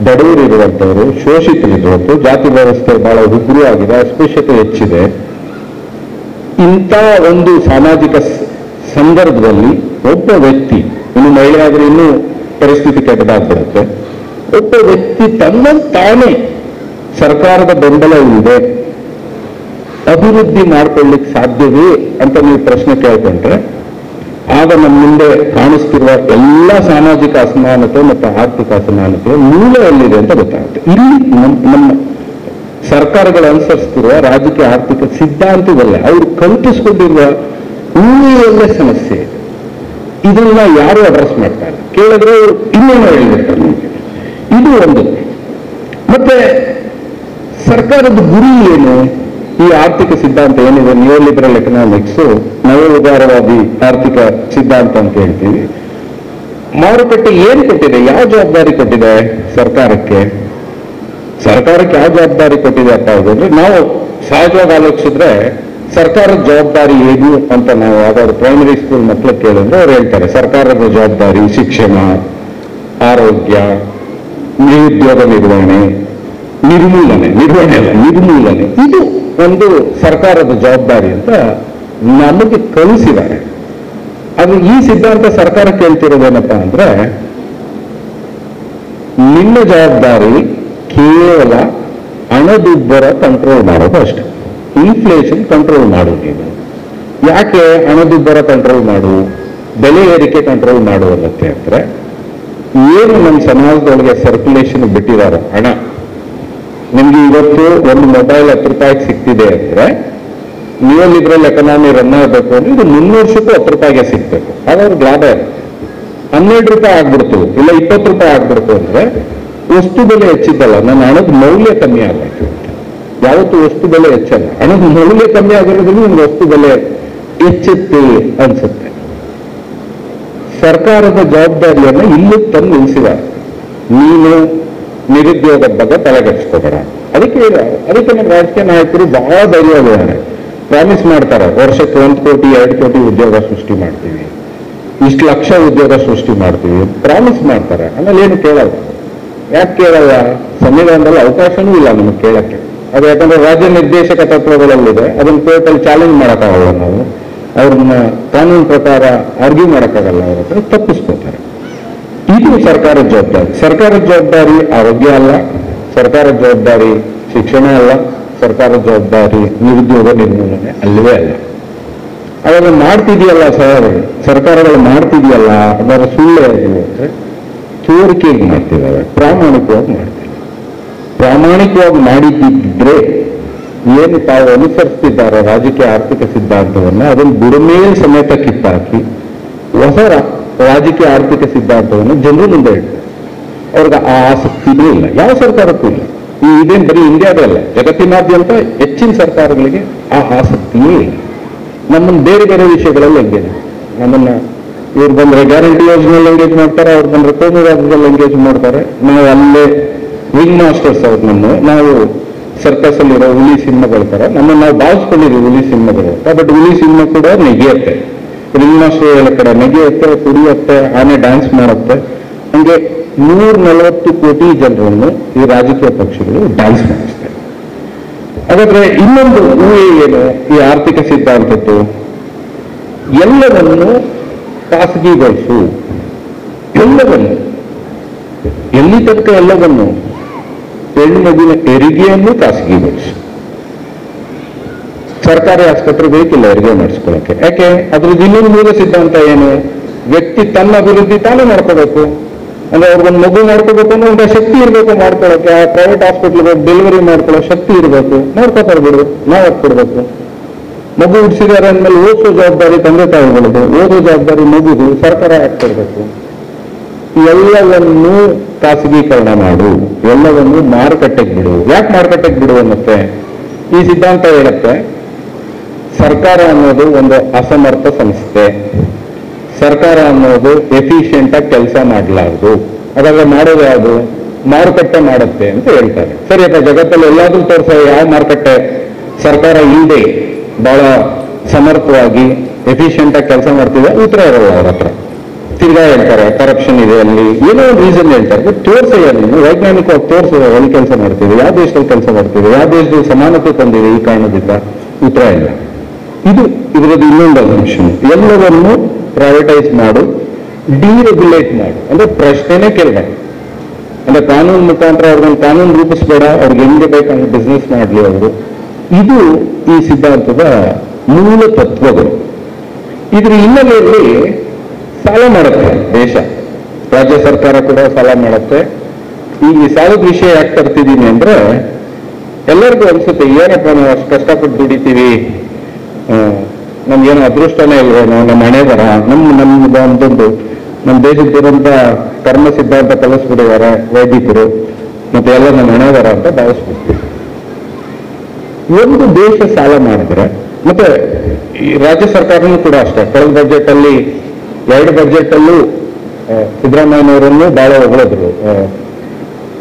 ಬಡವರಿರುವಂಥವರು, ಶೋಷಿತರಿರುವಂಥದ್ದು, ಜಾತಿ ವ್ಯವಸ್ಥೆ ಬಹಳ ಉಗ್ರ ಆಗಿದೆ, ಅಸ್ಪೃಶ್ಯತೆ ಹೆಚ್ಚಿದೆ. ಇಂಥ ಒಂದು ಸಾಮಾಜಿಕ ಸಂದರ್ಭದಲ್ಲಿ ಒಬ್ಬ ವ್ಯಕ್ತಿ, ಇನ್ನು ಮಹಿಳೆ ಆದ್ರೆ ಇನ್ನೂ ಪರಿಸ್ಥಿತಿ ಕೆಟ್ಟದಾಗ್ಬಿಡುತ್ತೆ, ಒಬ್ಬ ವ್ಯಕ್ತಿ ತನ್ನನ್ನು ತಾನೇ ಸರ್ಕಾರದ ಬೆಂಬಲ ಇಲ್ಲದೆ ಅಭಿವೃದ್ಧಿ ಮಾಡ್ಕೊಳ್ಳಿಕ್ಕೆ ಸಾಧ್ಯವೇ ಅಂತ ನೀವು ಪ್ರಶ್ನೆ ಕೇಳ್ಕೊಂಡ್ರೆ ಆಗ ನಮ್ಮ ಮುಂದೆ ಕಾಣಿಸ್ತಿರುವ ಎಲ್ಲ ಸಾಮಾಜಿಕ ಅಸಮಾನತೆ ಮತ್ತು ಆರ್ಥಿಕ ಅಸಮಾನತೆ ಮೂಲ ಎಲ್ಲಿದೆ ಅಂತ ಗೊತ್ತಾಗುತ್ತೆ. ಇಲ್ಲಿ ನಮ್ಮ ಸರ್ಕಾರಗಳು ಅನುಸರಿಸ್ತಿರುವ ರಾಜಕೀಯ ಆರ್ಥಿಕ ಸಿದ್ಧಾಂತದಲ್ಲೇ ಅವರು ಕಲ್ಪಿಸ್ಕೊಂಡಿರುವ ಊಹೆಯಲ್ಲೇ ಸಮಸ್ಯೆ ಇದೆ. ಇದನ್ನ ಯಾರು ಅಡ್ರೆಸ್ ಮಾಡ್ತಾರೆ ಕೇಳಿದ್ರೆ ಇನ್ನೇನು ಹೇಳಿರ್ತಾರೆ ನಮಗೆ. ಇದು ಒಂದು. ಮತ್ತೆ ಸರ್ಕಾರದ ಗುರಿ ಏನು? ಈ ಆರ್ಥಿಕ ಸಿದ್ಧಾಂತ ಏನಿದೆ, ನ್ಯೂ ಲಿಬರಲ್ ಎಕನಾಮಿಕ್ಸ್, ನವ ಉದಾರವಾದಿ ಆರ್ಥಿಕ ಸಿದ್ಧಾಂತ ಅಂತ ಹೇಳ್ತೀವಿ. ಮಾರುಕಟ್ಟೆ ಏನು ಕೊಟ್ಟಿದೆ, ಯಾವ ಜವಾಬ್ದಾರಿ ಕೊಟ್ಟಿದೆ ಸರ್ಕಾರಕ್ಕೆ? ಸರ್ಕಾರಕ್ಕೆ ಯಾವ ಜವಾಬ್ದಾರಿ ಕೊಟ್ಟಿದೆ ಅಪ್ಪ ಅಂದ್ರೆ ನಾವು ಸಹಜವಾಗಿ ಆಲೋಚಿಸಿದ್ರೆ ಸರ್ಕಾರದ ಜವಾಬ್ದಾರಿ ಏನು ಅಂತ ನಾವು ಯಾವ್ದಾದ್ರು ಪ್ರೈಮರಿ ಸ್ಕೂಲ್ ಮಕ್ಕಳು ಕೇಳಿದ್ರೆ ಅವ್ರು ಹೇಳ್ತಾರೆ ಸರ್ಕಾರದ ಜವಾಬ್ದಾರಿ ಶಿಕ್ಷಣ, ಆರೋಗ್ಯ, ನಿರುದ್ಯೋಗ ನಿರ್ವಹಣೆ, ನಿರ್ಮೂಲನೆ ಇದು ಒಂದು ಸರ್ಕಾರದ ಜವಾಬ್ದಾರಿ ಅಂತ ನಮಗೆ ಕಲಿಸಿದ್ದಾರೆ. ಅದು ಈ ಸಿದ್ಧಾಂತ ಸರ್ಕಾರ ಕೇಳ್ತಿರೋದೇನಪ್ಪ ಅಂದ್ರೆ ನಿಮ್ಮ ಜವಾಬ್ದಾರಿ ಕೇವಲ ಹಣದುಬ್ಬರ ಕಂಟ್ರೋಲ್ ಮಾಡೋದು ಅಷ್ಟೇ. ಇನ್ಫ್ಲೇಷನ್ ಕಂಟ್ರೋಲ್ ಮಾಡು ನೀನು. ಯಾಕೆ ಹಣದುಬ್ಬರ ಕಂಟ್ರೋಲ್ ಮಾಡು, ಬೆಲೆ ಏರಿಕೆ ಕಂಟ್ರೋಲ್ ಮಾಡುವಲ್ಲತ್ತೆ ಅಂದ್ರೆ ಏನು ನಮ್ಮ ಸಮಾಜದೊಳಗೆ ಸರ್ಕ್ಯುಲೇಷನ್ ಬಿಟ್ಟಿದಾರೋ ಹಣ, ನಿಮ್ಗೆ ಇವತ್ತು ಒಂದು ಮೊಬೈಲ್ 10 ರೂಪಾಯಿಗೆ ಸಿಗ್ತಿದೆ ಅಂದ್ರೆ ನ್ಯೂ ಲಿಬರಲ್ ಎಕನಾಮಿ ರನ್ ಆಗಬೇಕು ಅಂದ್ರೆ ಇದು 300 ವರ್ಷಕ್ಕೂ 10 ರೂಪಾಯಿಗೆ ಸಿಗ್ಬೇಕು. ಹಾಗಾದ್ರೆ ಲಾಭ ಇದೆ. 12 ರೂಪಾಯಿ ಆಗ್ಬಿಡ್ತು ಇಲ್ಲ 20 ರೂಪಾಯಿ ಆಗ್ಬಿಡ್ತು ಅಂದ್ರೆ ವಸ್ತು ಬೆಲೆ ಹೆಚ್ಚಿದ್ದಲ್ಲ, ನನ್ನ ಹಣದ ಮೌಲ್ಯ ಕಮ್ಮಿ ಆಗಬೇಕು. ಯಾವತ್ತು ವಸ್ತು ಬೆಲೆ ಹೆಚ್ಚಲ್ಲ, ಹಣದ ಮೌಲ್ಯ ಕಮ್ಮಿ ಆಗಿರೋದ್ರಿಂದ ಒಂದು ವಸ್ತು ಬೆಲೆ ಹೆಚ್ಚುತ್ತೆ ಅನ್ಸುತ್ತೆ. ಸರ್ಕಾರದ ಜವಾಬ್ದಾರಿಯನ್ನ ಇಲ್ಲಿ ತಂದು ನಿಲ್ಲಿಸಿದ್ದಾರೆ. ನೀನು ನಿರುದ್ಯೋಗದ ಬಗ್ಗೆ ತಲೆಗೆಡಿಸ್ಕೋಬೇಡ. ಅದಕ್ಕೆ ನಮ್ಮ ರಾಜಕೀಯ ನಾಯಕರು ಬಹಳ ಧೈರ್ಯವಾಗಿದ್ದಾರೆ. ಪ್ರಾಮಿಸ್ ಮಾಡ್ತಾರೆ, ವರ್ಷಕ್ಕೆ 1 ಕೋಟಿ 2 ಕೋಟಿ ಉದ್ಯೋಗ ಸೃಷ್ಟಿ ಮಾಡ್ತೀವಿ, ಇಷ್ಟು ಲಕ್ಷ ಉದ್ಯೋಗ ಸೃಷ್ಟಿ ಮಾಡ್ತೀವಿ ಪ್ರಾಮಿಸ್ ಮಾಡ್ತಾರೆ. ಆಮೇಲೆ ಏನು ಕೇಳಲ್ಲ. ಯಾಕೆ ಕೇಳಲ್ಲ? ಸಂವಿಧಾನದಲ್ಲಿ ಅವಕಾಶನೂ ಇಲ್ಲ ನಮಗೆ ಕೇಳಕ್ಕೆ. ಅದು ಯಾಕಂದ್ರೆ ರಾಜ್ಯ ನಿರ್ದೇಶಕ ತತ್ವಗಳಲ್ಲಿದೆ, ಅದನ್ನ ಕೋರ್ಟಲ್ಲಿ ಚಾಲೆಂಜ್ ಮಾಡೋಕ್ಕಾಗಲ್ಲ. ನಾವು ಅವ್ರನ್ನ ಕಾನೂನು ಪ್ರಕಾರ ಆರ್ಗ್ಯೂ ಮಾಡೋಕ್ಕಾಗಲ್ಲ, ಅವ್ರ ಹತ್ರ ತಪ್ಪಿಸ್ಕೋತಾರೆ. ಇದು ಸರ್ಕಾರದ ಜವಾಬ್ದಾರಿ. ಸರ್ಕಾರದ ಜವಾಬ್ದಾರಿ ಆರೋಗ್ಯ ಅಲ್ಲ, ಸರ್ಕಾರದ ಜವಾಬ್ದಾರಿ ಶಿಕ್ಷಣ ಅಲ್ಲ, ಸರ್ಕಾರದ ಜವಾಬ್ದಾರಿ ನಿರುದ್ಯೋಗ ನಿರ್ಮೂಲನೆ ಅಲ್ಲವೇ ಅಲ್ಲ. ಅವೆಲ್ಲ ಮಾಡ್ತಿದೆಯಲ್ಲ ಸರ್ಕಾರಗಳು ಮಾಡ್ತಿದೆಯಲ್ಲ ಅದರ ಸುಳ್ಳು ಅಂದ್ರೆ ತೋರಿಕೆಗೆ ಮಾಡ್ತಿದ್ದಾವೆ, ಪ್ರಾಮಾಣಿಕವಾಗಿ ಮಾಡ್ತಿಲ್ಲ. ಪ್ರಾಮಾಣಿಕವಾಗಿ ಮಾಡಿದ್ದಿದ್ರೆ ಏನು ತಾವು ಅನುಸರಿಸ್ತಿದ್ದಾರೆ ರಾಜಕೀಯ ಆರ್ಥಿಕ ಸಿದ್ಧಾಂತವನ್ನ ಅದನ್ನು ಬುಡಮೇಲ್ ಸಮೇತ ಕಿತ್ತಾಕಿ ಹೊಸ ರಾಜಕೀಯ ಆರ್ಥಿಕ ಸಿದ್ಧಾಂತವನ್ನು ಜನರು ಮುಂದೆ ಇಡ್ತಾರೆ. ಅವ್ರಿಗೆ ಆ ಆಸಕ್ತಿನೂ ಇಲ್ಲ, ಯಾವ ಸರ್ಕಾರಕ್ಕೂ ಇಲ್ಲ. ಇದೇನು ಬರೀ ಇಂಡಿಯಾದಲ್ಲ, ಜಗತ್ತಿನಾದ್ಯಂತ ಹೆಚ್ಚಿನ ಸರ್ಕಾರಗಳಿಗೆ ಆ ಆಸಕ್ತಿಯೇ ಇಲ್ಲ. ನಮ್ಮನ್ನು ಬೇರೆ ಬೇರೆ ವಿಷಯಗಳಲ್ಲಿ ಎಂಗೇಜ್, ನಮ್ಮನ್ನ ಇವ್ರು ಬಂದ್ರೆ ಗ್ಯಾರಂಟಿ ಯೋಜನೆಯಲ್ಲಿ ಎಂಗೇಜ್ ಮಾಡ್ತಾರೆ, ಅವ್ರು ಬಂದ್ರೆ ಕೋಮು ರಾಜ್ಯದಲ್ಲಿ ಎಂಗೇಜ್ ಮಾಡ್ತಾರೆ. ನಾವು ಅಲ್ಲೇ ವಿಂಗ್ ಮಾಸ್ಟರ್ಸ್ ಅವ್ರು ನಾವು ಸರ್ಕಸ್ ಅಲ್ಲಿರೋ ಹುಲಿ ಸಿನಿಮಾಗಳ ತರ ನಮ್ಮನ್ನು ನಾವು ಭಾವಿಸ್ಕೊಂಡಿದ್ದೀವಿ ಹುಲಿ ಸಿನಿಮಾಗಳು ಅಂತ. ಬಟ್ ಹುಲಿ ಸಿನಿಮಾ ಕೂಡ ನೆಗೆಯುತ್ತೆ, ವಿಂಗ್ ಮಾಸ್ಟರ್ ಎಲ್ಲ ಕಡೆ ನೆಗೆಯುತ್ತೆ, ಕುಡಿಯುತ್ತೆ, ಆನೆ ಡ್ಯಾನ್ಸ್ ಮಾಡುತ್ತೆ. ಹಂಗೆ 140 ಕೋಟಿ ಜನರನ್ನು ಈ ರಾಜಕೀಯ ಪಕ್ಷಗಳು ಡ್ಯಾನ್ಸ್ ಮಾಡಿಸ್ತಾರೆ. ಹಾಗಾದ್ರೆ ಇನ್ನೊಂದು ಊಹೆ ಏನು ಈ ಆರ್ಥಿಕ ಸಿದ್ಧಾಂತದ್ದು? ಎಲ್ಲವನ್ನು ಖಾಸಗಿಗೊಳಿಸು, ಎಲ್ಲವನ್ನು, ಎಲ್ಲಿ ತನಕ ಎಲ್ಲವನ್ನು? ಹೆಣ್ಣು ಮಗುವಿನ ಹೆರಿಗೆಯನ್ನು ಖಾಸಗಿಗೊಳಿಸು. ಸರ್ಕಾರಿ ಆಸ್ಪತ್ರೆ ಬೇಕಿಲ್ಲ ಹೆರಿಗೆ ಮಾಡಿಸ್ಕೊಳ್ಳೋಕೆ. ಯಾಕೆ? ಅದ್ರದ್ದು ಇನ್ನೊಂದು ಮೂಲ ಸಿದ್ಧಾಂತ ಏನು? ವ್ಯಕ್ತಿ ತನ್ನ ಅಭಿವೃದ್ಧಿ ತಾನೇ ಮಾಡ್ಕೋಬೇಕು. ಅಂದ್ರೆ ಅವ್ರಿಗೊಂದು ಮಗು ಮಾಡ್ಕೋಬೇಕು ಅಂದ್ರೆ ಒಂದು ಶಕ್ತಿ ಇರಬೇಕು ಮಾಡ್ಕೊಳ್ಳೋಕೆ. ಆ ಪ್ರೈವೇಟ್ ಹಾಸ್ಪಿಟ್ಲ್ಗೆ ಡೆಲಿವರಿ ಮಾಡ್ಕೊಳ್ಳೋ ಶಕ್ತಿ ಇರಬೇಕು, ಮಾಡ್ಕೋತಾರೆ ಬಿಡು, ನಾವು ಕೊಡ್ಬೇಕು. ಮಗು ಹುಟ್ಟಿಸಿದ್ದಾರೆ ಅಂದ್ಮೇಲೆ ಓದಿಸೋ ಜವಾಬ್ದಾರಿ ತಂದೆ ತಾಯಿಗಳದು, ಓದೋ ಜವಾಬ್ದಾರಿ ಮಗುದು, ಸರ್ಕಾರ ಹಾಕ್ತಿರ್ಬೇಕು. ಎಲ್ಲವನ್ನೂ ಖಾಸಗೀಕರಣ ಮಾಡು, ಎಲ್ಲವನ್ನೂ ಮಾರುಕಟ್ಟೆಗೆ ಬಿಡು. ಯಾಕೆ ಮಾರುಕಟ್ಟೆಗೆ ಬಿಡು ಅನ್ನತ್ತೆ? ಈ ಸಿದ್ಧಾಂತ ಹೇಳುತ್ತೆ ಸರ್ಕಾರ ಅನ್ನೋದು ಒಂದು ಅಸಮರ್ಥ ಸಂಸ್ಥೆ, ಸರ್ಕಾರ ಅನ್ನೋದು ಎಫಿಷಿಯೆಂಟ್ ಆಗಿ ಕೆಲಸ ಮಾಡಲಾರದು. ಹಾಗಾದ್ರೆ ಮಾಡೋದು ಯಾವುದು? ಮಾರುಕಟ್ಟೆ ಮಾಡುತ್ತೆ ಅಂತ ಹೇಳ್ತಾರೆ. ಸರಿಯಪ್ಪ, ಜಗತ್ತಲ್ಲಿ ಎಲ್ಲಾದ್ರೂ ತೋರಿಸ ಯಾವ ಮಾರುಕಟ್ಟೆ ಸರ್ಕಾರ ಇಲ್ಲದೆ ಬಹಳ ಸಮರ್ಥವಾಗಿ ಎಫಿಷಿಯೆಂಟ್ ಆಗಿ ಕೆಲಸ ಮಾಡ್ತಿದೆ? ಉತ್ತರ ಇರಲ್ಲ ಅವ್ರ ಹತ್ರ. ತಿರ್ಗಾ ಹೇಳ್ತಾರೆ ಕರಪ್ಷನ್ ಇದೆ, ಅಲ್ಲಿ ಏನೋ ಒಂದು ರೀಸನ್ ಹೇಳ್ತಾರೆ. ಬಟ್ ತೋರಿಸಯ್ಯ, ನೀನು ವೈಜ್ಞಾನಿಕವಾಗಿ ತೋರಿಸಿದೆ ಎಲ್ಲಿ ಕೆಲಸ ಮಾಡ್ತೀವಿ, ಯಾವ ದೇಶದಲ್ಲಿ ಕೆಲಸ ಮಾಡ್ತೀವಿ, ಯಾವ ದೇಶದಲ್ಲಿ ಸಮಾನತೆ ತಂದಿದೆ ಈ ಕಾರಣದಿಂದ? ಉತ್ತರ ಇಲ್ಲ. ಇದು ಇದರದ್ದು ಇನ್ನೊಂದು ಅಂಶ. ಎಲ್ಲವನ್ನು ಪ್ರೈವೇಟೈಸ್ ಮಾಡು, ಡಿರೆಗ್ಯುಲೇಟ್ ಮಾಡು, ಅಂದ್ರೆ ಪ್ರಶ್ನೆನೇ ಕೇಳಬೇಡ. ಅಂದ್ರೆ ಕಾನೂನು ಮುಖಾಂತರ ಅವ್ರಿಗೊಂದು ಕಾನೂನು ರೂಪಿಸ್ಬೇಡ, ಅವ್ರಿಗೆ ಹೆಂಗೆ ಬೇಕಂದ್ರೆ ಬಿಸ್ನೆಸ್ ಮಾಡಲಿ ಅವರು. ಇದು ಈ ಸಿದ್ಧಾಂತದ ಮೂಲ ತತ್ವಗಳು. ಇದ್ರ ಹಿನ್ನೆಲೆಯಲ್ಲಿ ಸಾಲ ಮಾಡುತ್ತೆ ದೇಶ, ರಾಜ್ಯ ಸರ್ಕಾರ ಕೂಡ ಸಾಲ ಮಾಡುತ್ತೆ. ಈ ಸಾಲದ ವಿಷಯ ಯಾಕೆ ತರ್ತಿದ್ದೀನಿ ಅಂದ್ರೆ, ಎಲ್ಲರಿಗೂ ಅನ್ಸುತ್ತೆ ಏನಪ್ಪ ನಾವು ಅಷ್ಟು ಕಷ್ಟಪಟ್ಟು ದುಡಿತೀವಿ, ನಮ್ಗೇನೋ ಅದೃಷ್ಟನೇ ಇಲ್ವೇನೋ, ನಮ್ಮ ಹಣೆ ಬರ, ನಮ್ದೊಂದು ನಮ್ಮ ದೇಶಕ್ಕಿರುವಂತ ಕರ್ಮ ಸಿದ್ಧಾಂತ ಕಲಿಸ್ಬಿಟ್ಟಿದ್ದಾರೆ ವೈದಿಕರು, ಮತ್ತೆ ಎಲ್ಲ ನಮ್ಮ ಹಣೆ ಬರ ಅಂತ ಭಾವಿಸ್ಬಿಡ್ತೀವಿ. ಒಂದು ದೇಶ ಸಾಲ ಮಾಡಿದ್ರೆ, ಮತ್ತೆ ಈ ರಾಜ್ಯ ಸರ್ಕಾರನೂ ಕೂಡ ಅಷ್ಟೇ, ಕಳೆದ ಬಜೆಟ್ ಅಲ್ಲಿ 2 ಬಜೆಟ್ ಅಲ್ಲೂ ಸಿದ್ದರಾಮಯ್ಯನವರನ್ನು ಬಹಳ ಹೊಗಳಿದ್ರು.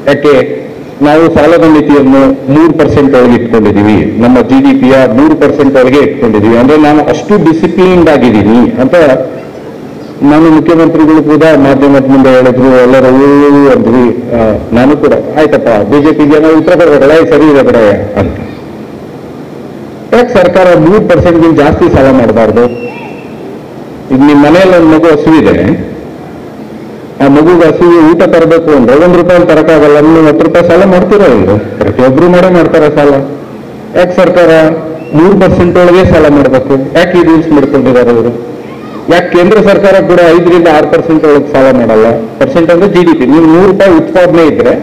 ಯಾಕೆ ನಾವು ಸಾಲದ ಮಿತಿಯನ್ನು 3% ಒಳಗೆ ಇಟ್ಕೊಂಡಿದೀವಿ, ನಮ್ಮ GDP-ಯ 3% ಒಳಗೆ ಇಟ್ಕೊಂಡಿದೀವಿ, ಅಂದ್ರೆ ನಾನು ಅಷ್ಟು ಡಿಸಿಪ್ಲಿನ್ಡ್ ಆಗಿದ್ದೀನಿ ಅಂತ ನಾನು ಮುಖ್ಯಮಂತ್ರಿಗಳು ಕೂಡ ಮಾಧ್ಯಮದ ಮುಂದೆ ಹೇಳಿದ್ರು, ಎಲ್ಲರೂ ಅಂದ್ವಿ. ನಾನು ಕೂಡ ಆಯ್ತಪ್ಪ ಬಿಜೆಪಿಗೆ ನಾವು ಉತ್ತರ ಕೊಡಬೇಕಲ್ಲ, ಸರಿ ಇದೆ ಕಡೆ ಅಂತ. ಯಾಕೆ ಸರ್ಕಾರ 3%ಗಿಂತ ಜಾಸ್ತಿ ಸಾಲ ಮಾಡಬಾರ್ದು? ಈಗ ನಿಮ್ಮ ಮನೆಯಲ್ಲಿ ಒಂದು ಮಗು ಹಸುವಿದೆ, ಆ ಮಗುಗೆ ಹಸುವಿಗೆ ಊಟ ತರಬೇಕು ಅಂದ್ರೆ ₹1 ತರಕಾಗಲ್ಲ, ನೀವು ₹10 ಸಾಲ ಮಾಡ್ತೀರಾ? ಇಲ್ಲ, ಪ್ರತಿಯೊಬ್ರು ಮಾಡ್ತಾರೆ ಸಾಲ. ಯಾಕೆ ಸರ್ಕಾರ 3% ಒಳಗೆ ಸಾಲ ಮಾಡಬೇಕು? ಯಾಕೆ ಈ ರೂಲ್ಸ್ ಮಾಡ್ಕೊಂಡಿದ್ದಾರೆ ಅವರು? ಯಾಕೆ ಕೇಂದ್ರ ಸರ್ಕಾರ ಕೂಡ 5ರಿಂದ 6% ಒಳಗೆ ಸಾಲ ಮಾಡಲ್ಲ? ಪರ್ಸೆಂಟ್ ಅಂದ್ರೆ GDP. ನೀವು ₹100 ಉತ್ಪಾದನೆ ಇದ್ರೆ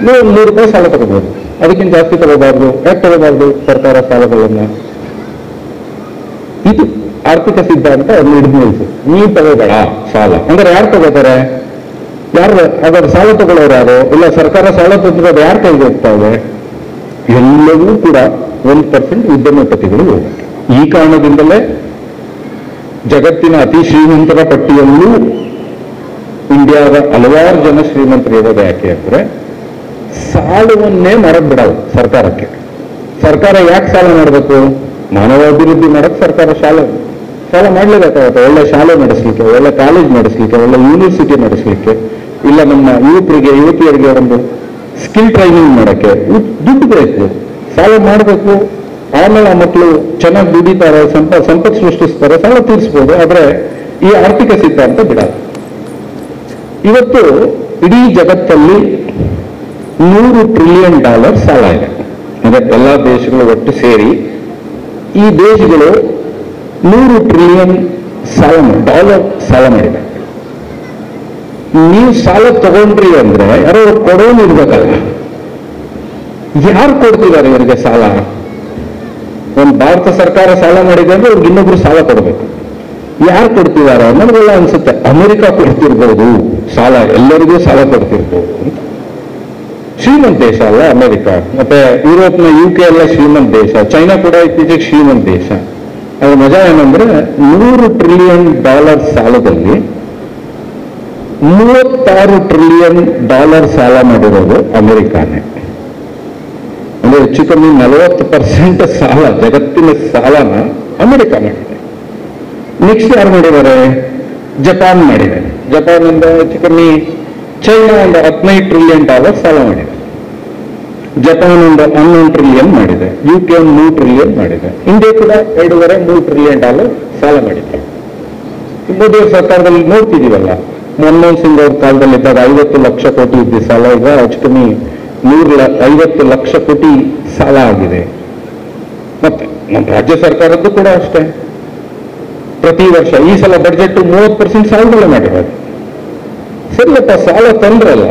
ನೀವು ₹100 ಸಾಲ ತಗೋಬಹುದು, ಅದಕ್ಕಿಂತ ಜಾಸ್ತಿ ತಗೋಬಾರ್ದು. ಯಾಕೆ ತಗೋಬಾರ್ದು ಸರ್ಕಾರ ಸಾಲಗಳನ್ನ? ಇದು ಆರ್ಥಿಕ ಸಿದ್ಧಾಂತ ನಿರ್ಣಯಿಸು. ನೀವು ತಗೋಬೇಡ ಸಾಲ ಅಂದ್ರೆ ಯಾರು ತಗೋತಾರೆ? ಯಾರು ಅದರ ಸಾಲ ತಗೊಳ್ಳೋರು ಯಾರು? ಇಲ್ಲ ಸರ್ಕಾರ ಸಾಲ ತಗೋದು ಯಾರು ಕೈಗೆ ಹೋಗ್ತಾ ಇದೆ? ಎಲ್ಲವೂ ಕೂಡ 1% ಉದ್ಯಮಪತಿಗಳು ಹೋಗುತ್ತೆ. ಈ ಕಾರಣದಿಂದಲೇ ಜಗತ್ತಿನ ಅತಿ ಶ್ರೀಮಂತರ ಪಟ್ಟಿಯಲ್ಲೂ ಇಂಡಿಯಾದ ಹಲವಾರು ಜನ ಶ್ರೀಮಂತರು ಇರೋದು. ಯಾಕೆ ಅಂದ್ರೆ ಸಾಲವನ್ನೇ ಮಾಡಕ್ ಬಿಡೋದು ಸರ್ಕಾರಕ್ಕೆ. ಸರ್ಕಾರ ಯಾಕೆ ಸಾಲ ಮಾಡಬೇಕು? ಮಾನವಾಭಿವೃದ್ಧಿ ಮಾಡಕ್ ಸರ್ಕಾರ ಸಾಲ ಮಾಡ್ಲೇಬೇಕಾಗುತ್ತೆ. ಒಳ್ಳೆ ಶಾಲೆ ನಡೆಸಲಿಕ್ಕೆ, ಒಳ್ಳೆ ಕಾಲೇಜ್ ನಡೆಸಲಿಕ್ಕೆ, ಒಳ್ಳೆ ಯೂನಿವರ್ಸಿಟಿ ನಡೆಸಲಿಕ್ಕೆ, ಇಲ್ಲ ನಮ್ಮ ಯುವತಿಯರಿಗೆ ಒಂದು ಸ್ಕಿಲ್ ಟ್ರೈನಿಂಗ್ ಮಾಡಕ್ಕೆ ದುಡ್ಡು ಬೇಕು, ಸಾಲ ಮಾಡಬೇಕು. ಆಮೇಲೆ ಆ ಮಕ್ಕಳು ಚೆನ್ನಾಗಿ ದುಡಿತಾರೆ, ಸಂಪತ್ತು ಸೃಷ್ಟಿಸ್ತಾರೆ, ಸಾಲ ತೀರಿಸ್ಬೋದು. ಆದ್ರೆ ಈ ಆರ್ಥಿಕ ಸಿದ್ಧಾಂತ ಬಿಡೋದು. ಇವತ್ತು ಇಡೀ ಜಗತ್ತಲ್ಲಿ $100 ಟ್ರಿಲಿಯನ್ ಸಾಲ ಇದೆ. ಅಂದ್ರೆ ಎಲ್ಲ ದೇಶಗಳು ಒಟ್ಟು ಸೇರಿ ಈ ದೇಶಗಳು $100 ಟ್ರಿಲಿಯನ್ ಸಾಲ ಮಾಡಿದೆ. ನೀವು ಸಾಲ ತಗೊಂಡ್ರಿ ಅಂದ್ರೆ ಯಾರೋ ಕೊಡೋನು ಇರ್ಬೇಕಲ್ಲ. ಯಾರು ಕೊಡ್ತಿದ್ದಾರೆ ಇವರಿಗೆ ಸಾಲ? ಒಂದು ಭಾರತ ಸರ್ಕಾರ ಸಾಲ ಮಾಡಿದೆ ಅಂದ್ರೆ ಅವ್ರಿಗೆ ಇನ್ನೊಬ್ರು ಸಾಲ ಕೊಡಬೇಕು. ಯಾರು ಕೊಡ್ತಿದ್ದಾರೆ ನಮಗೆಲ್ಲ ಅನ್ಸುತ್ತೆ ಅಮೆರಿಕ ಕೊಡ್ತಿರ್ಬೋದು ಸಾಲ, ಎಲ್ಲರಿಗೂ ಸಾಲ ಕೊಡ್ತಿರ್ಬೋದು ಅಂತ. ಶ್ರೀಮಂತ ದೇಶ ಅಲ್ಲ ಅಮೆರಿಕ, ಮತ್ತೆ ಯುರೋಪ್ನ UK ಎಲ್ಲ ಶ್ರೀಮಂತ ದೇಶ, ಚೈನಾ ಕೂಡ ಇತ್ತೀಚೆಗೆ ಶ್ರೀಮಂತ ದೇಶ. ಅದ್ರ ಮಜಾ ಏನಂದ್ರೆ $100 ಟ್ರಿಲಿಯನ್ ಸಾಲದಲ್ಲಿ $36 ಟ್ರಿಲಿಯನ್ ಸಾಲ ಮಾಡಿರೋದು ಅಮೆರಿಕಾನೇ. ಅಂದ್ರೆ ಹೆಚ್ಚು ಕಮ್ಮಿ 40% ಸಾಲ, ಜಗತ್ತಿನ ಸಾಲನ ಅಮೆರಿಕ ಮಾಡಿದೆ. ನೆಕ್ಸ್ಟ್ ಯಾರು ಮಾಡಿದ್ದಾರೆ? ಜಪಾನ್ ಮಾಡಿದೆ. ಜಪಾನ್ ಇಂದ ಹೆಚ್ಚು ಕಮ್ಮಿ ಚೈನಾ ಒಂದು $15 ಟ್ರಿಲಿಯನ್ ಸಾಲ ಮಾಡಿದೆ. ಜಪಾನ್ ಒಂದು $11 ಟ್ರಿಲಿಯನ್ ಮಾಡಿದೆ. UK ಒಂದು $3 ಟ್ರಿಲಿಯನ್ ಮಾಡಿದೆ. ಇಂಡಿಯಾ ಕೂಡ $2.5-3 ಟ್ರಿಲಿಯನ್ ಸಾಲ ಮಾಡಿದೆ. ಮೋದಿ ಸರ್ಕಾರದಲ್ಲಿ ನೋಡ್ತಿದೀವಲ್ಲ, ಮನಮೋಹನ್ ಸಿಂಗ್ ಅವ್ರ ಕಾಲದಲ್ಲಿದ್ದಾಗ 50 ಲಕ್ಷ ಕೋಟಿ ಇದ್ದ ಸಾಲ ಈಗ ಹೆಚ್ಚು ಕಮ್ಮಿ 150 ಲಕ್ಷ ಕೋಟಿ ಸಾಲ ಆಗಿದೆ. ಮತ್ತೆ ನಮ್ಮ ರಾಜ್ಯ ಸರ್ಕಾರದ್ದು ಕೂಡ ಅಷ್ಟೇ. ಪ್ರತಿ ವರ್ಷ ಈ ಸಲ ಬಡ್ಜೆಟ್ 30% ಸಾಲದಲ್ಲೇ ಮಾಡಿರೋದು. ಸರಿಯಪ್ಪ, ಸಾಲ ತಂದ್ರಲ್ಲ,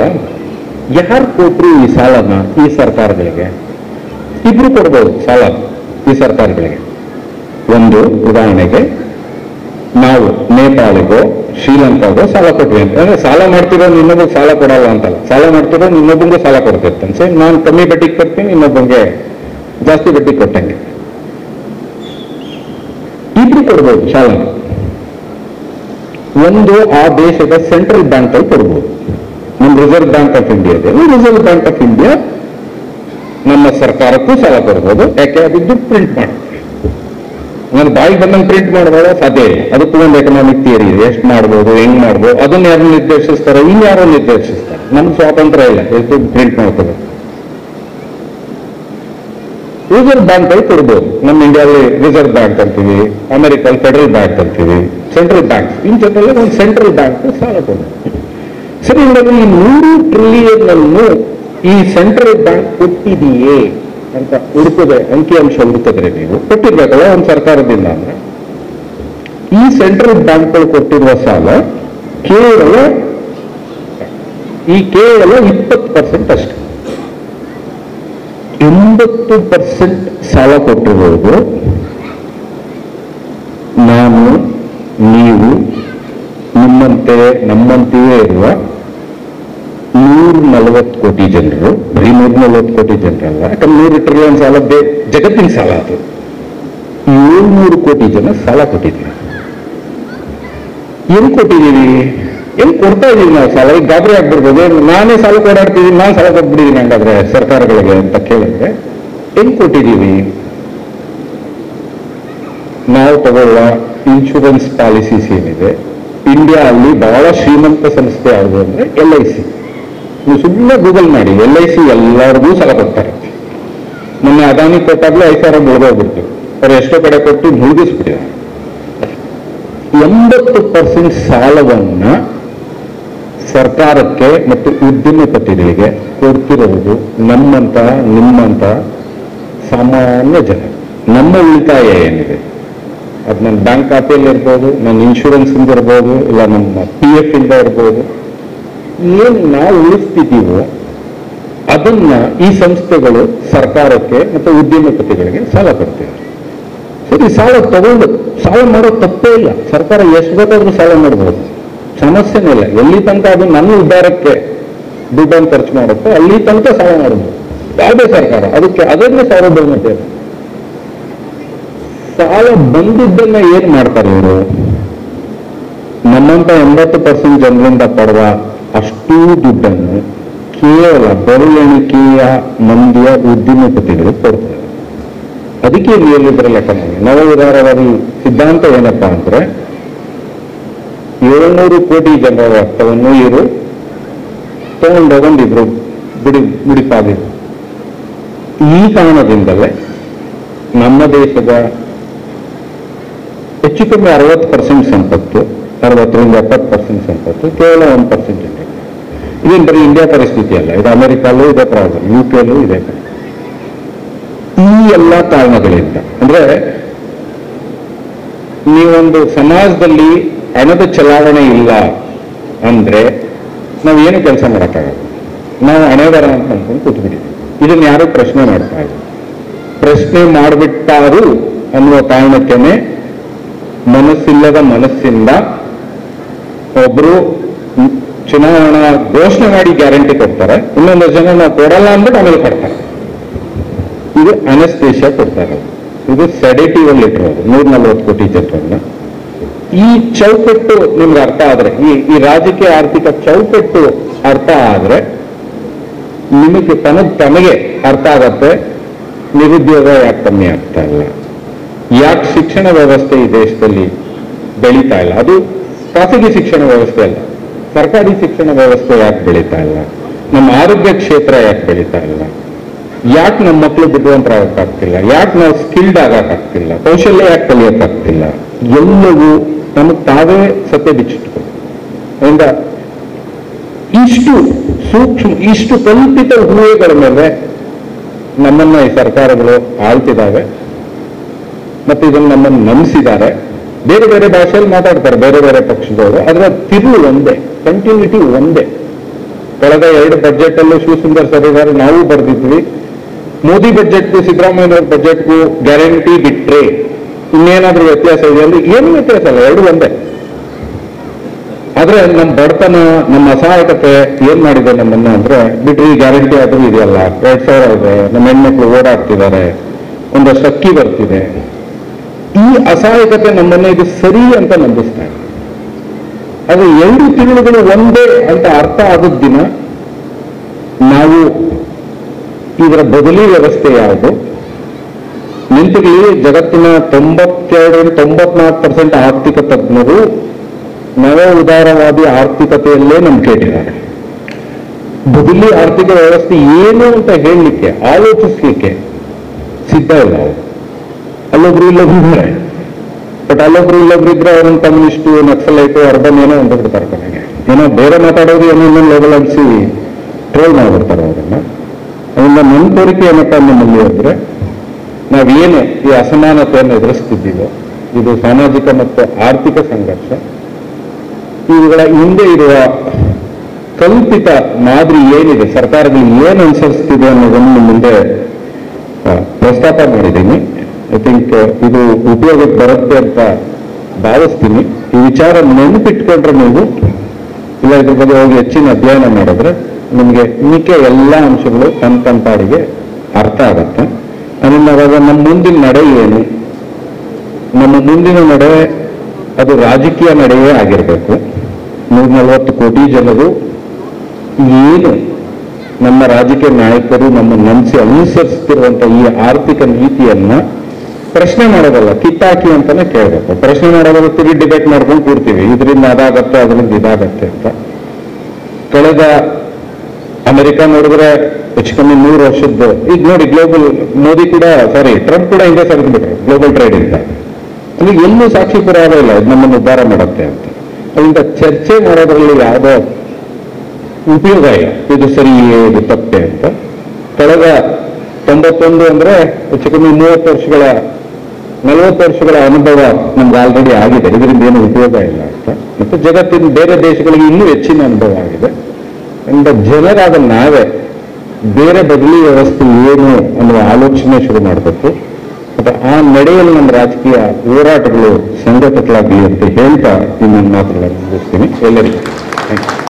ಯಾರು ಕೊಟ್ರು ಈ ಸಾಲನ ಈ ಸರ್ಕಾರಗಳಿಗೆ? ಇಬ್ರು ಕೊಡ್ಬೋದು ಸಾಲ ಈ ಸರ್ಕಾರಗಳಿಗೆ. ಒಂದು ಉದಾಹರಣೆಗೆ ನಾವು ನೇಪಾಳಿಗೋ ಶ್ರೀಲಂಕಾಗೋ ಸಾಲ ಕೊಟ್ವಿ ಅಂತ ಅಂದ್ರೆ ಸಾಲ ಮಾಡ್ತಿರೋ ಇನ್ನೊಬ್ಬಗೆ ಸಾಲ ಕೊಡಲ್ಲ ಅಂತಲ್ಲ, ಸಾಲ ಮಾಡ್ತಿರೋ ಇನ್ನೊಬ್ಬಂಗೆ ಸಾಲ ಕೊಡ್ತಿರ್ತಾನೆ. ಸರಿ, ನಾನು ಕಮ್ಮಿ ಬಡ್ಡಿಗೆ ಕೊಡ್ತೀನಿ, ಇನ್ನೊಬ್ಬಂಗೆ ಜಾಸ್ತಿ ಬಡ್ಡಿ ಕೊಟ್ಟಂಗೆ. ಇಬ್ರು ಕೊಡ್ಬೋದು ಸಾಲ. ಒಂದು ಆ ದೇಶದ ಸೆಂಟ್ರಲ್ ಬ್ಯಾಂಕ್ ಅಲ್ಲಿ ಕೊಡ್ಬೋದು. ನಮ್ಮ ರಿಸರ್ವ್ ಬ್ಯಾಂಕ್ ಆಫ್ ಇಂಡಿಯಾ ಇದೆ. ರಿಸರ್ವ್ ಬ್ಯಾಂಕ್ ಆಫ್ ಇಂಡಿಯಾ ನಮ್ಮ ಸರ್ಕಾರಕ್ಕೂ ಸಾಲ ಕೊಡ್ಬೋದು. ಯಾಕೆ? ಅದು ದುಡ್ಡು ಪ್ರಿಂಟ್ ಮಾಡುತ್ತೆ. ನಾನು ಬಾಯಿಗೆ ಬಂದಂಗೆ ಪ್ರಿಂಟ್ ಮಾಡೋದಾಗ ಸಾಧ್ಯ ಇಲ್ಲ. ಅದಕ್ಕೂ ಒಂದು ಎಕನಾಮಿಕ್ ಥಿಯರಿ ಇದೆ, ಎಷ್ಟು ಮಾಡ್ಬೋದು, ಹೆಂಗ್ ಮಾಡ್ಬೋದು, ಅದನ್ನ ಯಾರು ನಿರ್ದೇಶಿಸ್ತಾರೆ? ಇನ್ಯಾರೋ ನಿರ್ದೇಶಿಸ್ತಾರೆ. ನಮ್ಗೆ ಸ್ವಾತಂತ್ರ್ಯ ಇಲ್ಲ ಎಷ್ಟು ಪ್ರಿಂಟ್ ಮಾಡ್ಕೋಬೇಕು. ರಿಸರ್ವ್ ಬ್ಯಾಂಕ್ ಅಲ್ಲಿ ಕೊಡ್ಬೋದು. ನಮ್ಮ ಇಂಡಿಯಾದಲ್ಲಿ ರಿಸರ್ವ್ ಬ್ಯಾಂಕ್ ಅಂತೀವಿ, ಅಮೆರಿಕಲ್ಲಿ ಫೆಡರಲ್ ಬ್ಯಾಂಕ್ ಅಂತೀವಿ, ಸೆಂಟ್ರಲ್ ಬ್ಯಾಂಕ್ ಇನ್ ಜನರಲ್ ಒಂದು ಸೆಂಟ್ರಲ್ ಬ್ಯಾಂಕ್ ಸಾಲ ಕೊಡೋದು. ಸರಿ, ಈ 100 ಟ್ರಿಲಿಯನ್ ಅನ್ನು ಈ ಸೆಂಟ್ರಲ್ ಬ್ಯಾಂಕ್ ಕೊಟ್ಟಿದೆಯೇ ಅಂತ ಹುಡುಕದೆ ಅಂಕಿಅಂಶ ಹುಡುಕಿದ್ರೆ ನೀವು ಕೊಟ್ಟಿರ್ಬೇಕಲ್ಲ ಒಂದು ಸರ್ಕಾರದಿಂದ. ಅಂದ್ರೆ ಈ ಸೆಂಟ್ರಲ್ ಬ್ಯಾಂಕ್ಗಳು ಕೊಟ್ಟಿರುವ ಸಾಲ ಕೇವಲ 20% ಅಷ್ಟೇ. 80% ಸಾಲ ಕೊಟ್ಟಿರುವುದು ನಾನು, ನೀವು, ನಮ್ಮಂತೆಯೇ ಇರುವ 140 ಕೋಟಿ ಜನರು, ಬರೀ 140 ಕೋಟಿ ಜನರಲ್ಲ, ಯಾಕಂದ್ರೆ 100 ಟ್ರಿಲಿಯನ್ ಸಾಲ ಜಗತ್ತಿನ ಸಾಲ, ಅದು 700 ಕೋಟಿ ಜನ ಸಾಲ ಕೊಟ್ಟಿದ್ದೀವಿ. ಏನ್ ಕೊಟ್ಟಿದ್ದೀವಿ, ಏನ್ ಕೊಡ್ತಾ ಇದೀವಿ ನಾವು ಸಾಲ? ಈಗ ಗಾಬರಿ ಆಗ್ಬಿಡ್ಬೋದು, ನಾನೇ ಸಾಲ ಕೊಡಾಡ್ತಿದ್ದೀನಿ, ನಾನು ಸಾಲ ಕೊಟ್ಬಿಟ್ಟಿದ್ದೀನಿ ಹಂಗಾದ್ರೆ ಸರ್ಕಾರಗಳಿಗೆ ಅಂತ ಕೇಳಿದ್ರೆ ಹೆಂಗ್ ಕೊಟ್ಟಿದ್ದೀವಿ? ನಾವು ತಗೊಳ್ಳುವ ಇನ್ಶೂರೆನ್ಸ್ ಪಾಲಿಸೀಸ್ ಏನಿದೆ, ಇಂಡಿಯಾ ಅಲ್ಲಿ ಬಹಳ ಶ್ರೀಮಂತ ಸಂಸ್ಥೆ ಯಾವುದು ಅಂದ್ರೆ LIC. ನೀವು ಸುಮ್ಮನೆ ಗೂಗಲ್ ಮಾಡಿ, LIC ಎಲ್ಲರಿಗೂ ಸಾಲ ಕೊಡ್ತಾರೆ. ಮೊನ್ನೆ ಅದಾನಿ ಕೊಟ್ಟಾಗ್ಲೂ 5,000 ಮುಳುಗೋಗ್ಬಿಡ್ತು, ಅವ್ರು ಎಷ್ಟೋ ಕಡೆ ಕೊಟ್ಟು ಮುಳುಗಿಸ್ಬಿಟ್ಟಿದ್ದಾರೆ. 80% ಸಾಲವನ್ನ ಸರ್ಕಾರಕ್ಕೆ ಮತ್ತು ಉದ್ಯಮಪತಿಗಳಿಗೆ ಕೊಡ್ತಿರೋದು ನಿಮ್ಮಂತ ಸಾಮಾನ್ಯ ಜನ. ನಮ್ಮ ಉಳಿತಾಯ ಏನಿದೆ ಅದು ನನ್ನ ಬ್ಯಾಂಕ್ ಖಾತೆಯಲ್ಲಿ ಇರ್ಬೋದು, ನನ್ನ ಇನ್ಶೂರೆನ್ಸ್ ಇಂದ ಇರ್ಬೋದು, ಇಲ್ಲ ನಮ್ಮ PF ಇಂದ ಇರ್ಬೋದು, ಏನು ನಾವು ಉಳಿಸ್ತಿದ್ದೀವೋ ಅದನ್ನ ಈ ಸಂಸ್ಥೆಗಳು ಸರ್ಕಾರಕ್ಕೆ ಮತ್ತು ಉದ್ಯಮಪತಿಗಳಿಗೆ ಸಾಲ ಕೊಡ್ತಿವೆ. ಸರಿ, ಸಾಲ ಮಾಡೋದು ತಪ್ಪೇ ಇಲ್ಲ. ಸರ್ಕಾರ ಎಷ್ಟು ಬೇಕಾದ್ರೂ ಸಾಲ ಮಾಡ್ಬೋದು, ಸಮಸ್ಯೆನೇ ಇಲ್ಲ. ಎಲ್ಲಿ ತನಕ ಅದು ನನ್ನ ಉದ್ಧಾರಕ್ಕೆ ದುಡ್ಡನ್ನು ಖರ್ಚು ಮಾಡುತ್ತೋ ಅಲ್ಲಿ ತನಕ ಸಾಲ ಮಾಡಬಹುದು ಯಾವುದೇ ಸರ್ಕಾರ. ಅದನ್ನೇ ಸಾರ್ವಭೌಮತೆ. ಸಾಲ ಬಂದಿದ್ದನ್ನ ಏನ್ ಮಾಡ್ತಾರೆ ಇವರು? ನಮ್ಮಂತ 80% ಜನರಿಂದ ಪಡೆದ ಅಷ್ಟೂ ದುಡ್ಡನ್ನು ಕೇವಲ ಬೆರಳೆಣಿಕೆಯ ಮಂದಿಯ ಉದ್ಯಮಪತಿಗಳು ಕೊಡ್ತಾರೆ. ಅದಕ್ಕೆ ನಿಯಲಿಬರಲ್ ಎಕಾನಮಿ, ನವ ಉದಾರವಾದಿ ಸಿದ್ಧಾಂತ ಏನಪ್ಪಾ ಅಂದ್ರೆ 700 ಕೋಟಿ ಜನರ ರಕ್ತವನ್ನು ಇವರು ತಗೊಂಡೋಗೊಂಡಿದ್ರು ಬಿಡಿಪಾಗಿದ್ರು. ಈ ಕಾರಣದಿಂದಲೇ ನಮ್ಮ ದೇಶದ ಹೆಚ್ಚು ಕಮ್ಮಿ 60% ಸಂಪತ್ತು, 60ರಿಂದ 70% ಸಂಪತ್ತು ಕೇವಲ 1% ಜನರು. ಇದೇನು ಬರೀ ಇಂಡಿಯಾ ಪರಿಸ್ಥಿತಿ ಅಲ್ಲ, ಇದು ಅಮೆರಿಕಲ್ಲೂ ಇದೆ ಪ್ರಾಬ್ಲಮ್, UK ಇದೆ. ಈ ಎಲ್ಲ ಕಾರಣಗಳಿಂದ ಅಂದ್ರೆ ನೀವೊಂದು ಸಮಾಜದಲ್ಲಿ ಹಣದ ಚಲಾವಣೆ ಇಲ್ಲ ಅಂದ್ರೆ ನಾವೇನು ಕೆಲಸ ಮಾಡೋಕ್ಕಾಗಲ್ಲ. ನಾವು ಹಣೆಬರ ಅಂತ ಅನ್ಕೊಂಡು ಕೂತ್ಬಿಟ್ಟಿದ್ದೀವಿ. ಇದನ್ನ ಯಾರು ಪ್ರಶ್ನೆ ಮಾಡ್ತಾ ಇಲ್ಲ. ಪ್ರಶ್ನೆ ಮಾಡಿಬಿಟ್ಟಾರು ಅನ್ನುವ ಕಾರಣಕ್ಕೇನೆ ಮನಸ್ಸಿಲ್ಲದ ಮನಸ್ಸಿಂದ ಒಬ್ರು ಚುನಾವಣಾ ಘೋಷಣೆ ಮಾಡಿ ಗ್ಯಾರಂಟಿ ಕೊಡ್ತಾರೆ, ಇನ್ನೊಂದು ಜನ ನಾವು ಕೊಡಲ್ಲ ಅಂದ್ಬಿಟ್ಟು ಆಮೇಲೆ ಕೊಡ್ತಾರೆ. ಇದು ಅನಸ್ತೇಷಿಯಾ ಕೊಡ್ತಾರೆ. ಇದು ಸೆಡೇಟಿವ್ ಅಲ್ಲಿ ಇಟ್ಟಿರೋದು 140 ಕೋಟಿ ಜನರನ್ನ. ಈ ಚೌಕಟ್ಟು ನಿಮ್ಗೆ ಅರ್ಥ ಆದ್ರೆ, ಈ ರಾಜಕೀಯ ಆರ್ಥಿಕ ಚೌಕಟ್ಟು ಅರ್ಥ ಆದ್ರೆ ನಿಮಗೆ ತಮಗೆ ಅರ್ಥ ಆಗತ್ತೆ ನಿರುದ್ಯೋಗ ಯಾಕೆ ಕಮ್ಮಿ ಆಗ್ತಾ ಇಲ್ಲ, ಯಾಕೆ ಶಿಕ್ಷಣ ವ್ಯವಸ್ಥೆ ಈ ದೇಶದಲ್ಲಿ ಬೆಳೀತಾ ಇಲ್ಲ. ಅದು ಖಾಸಗಿ ಶಿಕ್ಷಣ ವ್ಯವಸ್ಥೆ ಅಲ್ಲ, ಸರ್ಕಾರಿ ಶಿಕ್ಷಣ ವ್ಯವಸ್ಥೆ ಯಾಕೆ ಬೆಳೀತಾ ಇಲ್ಲ, ನಮ್ಮ ಆರೋಗ್ಯ ಕ್ಷೇತ್ರ ಯಾಕೆ ಬೆಳೀತಾ ಇಲ್ಲ, ಯಾಕೆ ನಮ್ಮ ಮಕ್ಕಳು ಬುದ್ಧಿವಂತರಾಗಕ್ಕಾಗ್ತಿಲ್ಲ, ಯಾಕೆ ನಾವು ಸ್ಕಿಲ್ಡ್ ಆಗಕ್ಕಾಗ್ತಿಲ್ಲ, ಕೌಶಲ್ಯ ಯಾಕೆ ಕಲಿಯೋಕ್ಕಾಗ್ತಿಲ್ಲ, ಎಲ್ಲವೂ ನಮಗೆ ತಾವೇ ಸತ್ಯ ಬಿಚ್ಚಿಟ್ಕೊಂಡು ಅದರಿಂದ ಇಷ್ಟು ಕಲ್ಪಿತ ಊಹೆಗಳ ಮೇಲೆ ನಮ್ಮನ್ನ ಈ ಸರ್ಕಾರಗಳು ಆಳ್ತಿದ್ದಾವೆ ಮತ್ತೆ ಇದನ್ನು ನಮ್ಮನ್ನು ನಂಬಿಸಿದ್ದಾರೆ. ಬೇರೆ ಬೇರೆ ಭಾಷೆಯಲ್ಲಿ ಮಾತಾಡ್ತಾರೆ ಬೇರೆ ಬೇರೆ ಪಕ್ಷದವರು, ಅದರ ತಿರುಳು ಒಂದೇ, ಕಂಟಿನ್ಯೂಟಿ ಒಂದೇ. ಕಳೆದ 2 ಬಜೆಟ್ ಅಲ್ಲೂ ಶಿವಸುಂದರ್ ಸರ್ ಇದ್ದಾರೆ, ನಾವು ಬರೆದಿದ್ವಿ. ಮೋದಿ ಬಜೆಟ್ಗೂ ಸಿದ್ದರಾಮಯ್ಯನವ್ರ ಬಜೆಟ್ಗೂ ಗ್ಯಾರಂಟಿ ಬಿಟ್ರೆ ಇನ್ನೇನಾದ್ರೂ ವ್ಯತ್ಯಾಸ ಇದೆ ಅಂದ್ರೆ ಏನು ವ್ಯತ್ಯಾಸ ಅಲ್ಲ, 2 ಒಂದೇ. ಆದ್ರೆ ನಮ್ಮ ಬಡತನ, ನಮ್ಮ ಅಸಹಾಯಕತೆ ಏನ್ ಮಾಡಿದೆ ನಮ್ಮನ್ನ ಅಂದ್ರೆ ಬಿಟ್ರಿ ಗ್ಯಾರಂಟಿ ಆದ್ರೂ ಇದೆಯಲ್ಲ, 2,000 ಇದೆ, ನಮ್ಮ ಹೆಣ್ಮಕ್ಳು ಓಡಾಡ್ತಿದ್ದಾರೆ, ಒಂದಷ್ಟು ಅಕ್ಕಿ ಬರ್ತಿದೆ. ಈ ಅಸಹಾಯಕತೆ ನಮ್ಮನ್ನ ಇದು ಸರಿ ಅಂತ ನಂಬಿಸ್ತಾರೆ. ಆದ್ರೆ 2 ತಿಂಗಳುಗಳು ಒಂದೇ ಅಂತ ಅರ್ಥ ಆದ ದಿನ ನಾವು ಇದರ ಬದಲಿ ವ್ಯವಸ್ಥೆ ಯಾವುದು ನಿಂತಿರಲಿ. ಜಗತ್ತಿನ 92-94% ಆರ್ಥಿಕ ತಜ್ಞರು ನವ ಉದಾರವಾದಿ ಆರ್ಥಿಕತೆಯಲ್ಲೇ ನಂಬಿಕೆ ಇಟ್ಟಿದ್ದಾರೆ. ಬದಲಿ ಆರ್ಥಿಕ ವ್ಯವಸ್ಥೆ ಏನು ಅಂತ ಹೇಳಲಿಕ್ಕೆ, ಆಲೋಚಿಸ್ಲಿಕ್ಕೆ ಸಿದ್ಧ ಇಲ್ಲ. ಅವರು ಅಲ್ಲೊಬ್ರು ಇಲ್ಲೊಬ್ರು ಬಟ್ ಅಲ್ಲೊಬ್ರು ಇಲ್ಲೊಬ್ರು ಇದ್ರೆ ಅವ್ರನ್ನ ಕಮ್ಯುನಿಸ್ಟು ನಕ್ಸಲೈಟು ಅರ್ಬನ್ ಏನೋ ಒಂದು ಬಿಡ್ತಾರೆ ಕೊನೆಗೆ. ಏನೋ ಬೇರೆ ಮಾತಾಡೋದು ಏನೋ ಲೆವೆಲ್ ಅನ್ಸಿ ಟ್ರೋಲ್ ಮಾಡ್ಬಿಡ್ತಾರೆ ಅವರನ್ನ. ಅದರಿಂದ ನನ್ನ ಕೋರಿಕೆ ಏನಪ್ಪ ನಮ್ಮಲ್ಲಿ ಅಂದ್ರೆ, ನಾವೇನು ಈ ಅಸಮಾನತೆಯನ್ನು ಎದುರಿಸ್ತಿದ್ದೀವೋ, ಇದು ಸಾಮಾಜಿಕ ಮತ್ತು ಆರ್ಥಿಕ ಸಂಘರ್ಷ, ಇವುಗಳ ಹಿಂದೆ ಇರುವ ಕಲ್ಪಿತ ಮಾದರಿ ಏನಿದೆ, ಸರ್ಕಾರಗಳು ಏನು ಅನುಸರಿಸ್ತಿದೆ ಅನ್ನೋದನ್ನು ಮುಂದೆ ಪ್ರಸ್ತಾಪ ಮಾಡಿದ್ದೀನಿ. ಐ ಥಿಂಕ್ ಇದು ಉಪಯೋಗಕ್ಕೆ ಬರುತ್ತೆ ಅಂತ ಭಾವಿಸ್ತೀನಿ. ಈ ವಿಚಾರ ನೆನಪಿಟ್ಕೊಂಡ್ರೆ ನೀವು, ಇಲ್ಲ ಇದ್ರ ಬಗ್ಗೆ ಹೋಗಿ ಹೆಚ್ಚಿನ ಅಧ್ಯಯನ ಮಾಡಿದ್ರೆ ನಿಮಗೆ ಮಿಕ್ಕ ಎಲ್ಲ ಅಂಶಗಳು ತನ್ನ ಪಾಡಿಗೆ ಅರ್ಥ ಆಗತ್ತೆ. ಅದರಿಂದ ಅವಾಗ ನಮ್ಮ ಮುಂದಿನ ನಡೆ ಏನು, ನಮ್ಮ ಮುಂದಿನ ನಡೆ ಅದು ರಾಜಕೀಯ ನಡೆಯೇ ಆಗಿರಬೇಕು. 140 ಕೋಟಿ ಜನರು ಏನು ನಮ್ಮ ರಾಜಕೀಯ ನಾಯಕರು ನಮ್ಮ ನಂಬಿಸಿ ಅನುಸರಿಸ್ತಿರುವಂತ ಈ ಆರ್ಥಿಕ ನೀತಿಯನ್ನ ಪ್ರಶ್ನೆ ಮಾಡೋದಲ್ಲ, ಕಿತ್ತಾಕಿ ಅಂತಾನೆ ಕೇಳಬೇಕು. ಪ್ರಶ್ನೆ ಮಾಡೋದಲ್ಲ, ತಿರುಗಿ ಡಿಬೇಟ್ ಮಾಡ್ಕೊಂಡು ಕೂರ್ತೀವಿ, ಇದರಿಂದ ಅದಾಗತ್ತೆ ಅದರಿಂದ ಇದಾಗತ್ತೆ ಅಂತ. ಕಳೆದ ಅಮೆರಿಕ ನೋಡಿದ್ರೆ ಹೆಚ್ಚು ಕಮ್ಮಿ 100 ವರ್ಷದ್ದು, ಈಗ ನೋಡಿ ಗ್ಲೋಬಲ್ ಮೋದಿ ಕೂಡ ಟ್ರಂಪ್ ಕೂಡ ಹಿಂದೆ ಸರಿದ್ಬಿಟ್ರು ಗ್ಲೋಬಲ್ ಟ್ರೇಡ್ ಇಂದ. ಅಲ್ಲಿ ಎಲ್ಲೂ ಸಾಕ್ಷಿ ಪುರಾವೆ ಇಲ್ಲ ಇದು ನಮ್ಮನ್ನು ಉದ್ಧಾರ ಮಾಡುತ್ತೆ ಅಂತ. ಅದರಿಂದ ಚರ್ಚೆ ಮಾಡೋದ್ರಲ್ಲಿ ಯಾವುದೋ ಉಪಯೋಗ ಇಲ್ಲ, ಇದು ಸರಿಯೇ ಇದು ತಪ್ಪೆ ಅಂತ. ಕಳೆದ 91 ಅಂದ್ರೆ ಹೆಚ್ಚು ಕಮ್ಮಿ 40 ವರ್ಷಗಳ ಅನುಭವ ನಮ್ಗೆ ಆಲ್ರೆಡಿ ಆಗಿದೆ, ಇದರಿಂದ ಏನು ಉಪಯೋಗ ಇಲ್ಲ ಅಂತ. ಮತ್ತು ಜಗತ್ತಿನ ಬೇರೆ ದೇಶಗಳಿಗೆ ಇನ್ನೂ ಹೆಚ್ಚಿನ ಅನುಭವ ಆಗಿದೆ. ಇಂದ ಜನರಾದ ನಾವೇ ಬೇರೆ ಬದಲಿ ವ್ಯವಸ್ಥೆ ಏನು ಅನ್ನುವ ಆಲೋಚನೆ ಶುರು ಮಾಡಬೇಕು. ಮತ್ತು ಆ ನಡೆಯಲ್ಲಿ ನಮ್ಮ ರಾಜಕೀಯ ಹೋರಾಟಗಳು ಸಂಘಟಿತರಾಗಲಿ ಅಂತ ಹೇಳ್ತಾ ನನ್ನ ಮಾತುಗಳನ್ನು ಮುಗಿಸ್ತೀನಿ. ಎಲ್ಲರಿಗೂ ಥ್ಯಾಂಕ್ ಯು.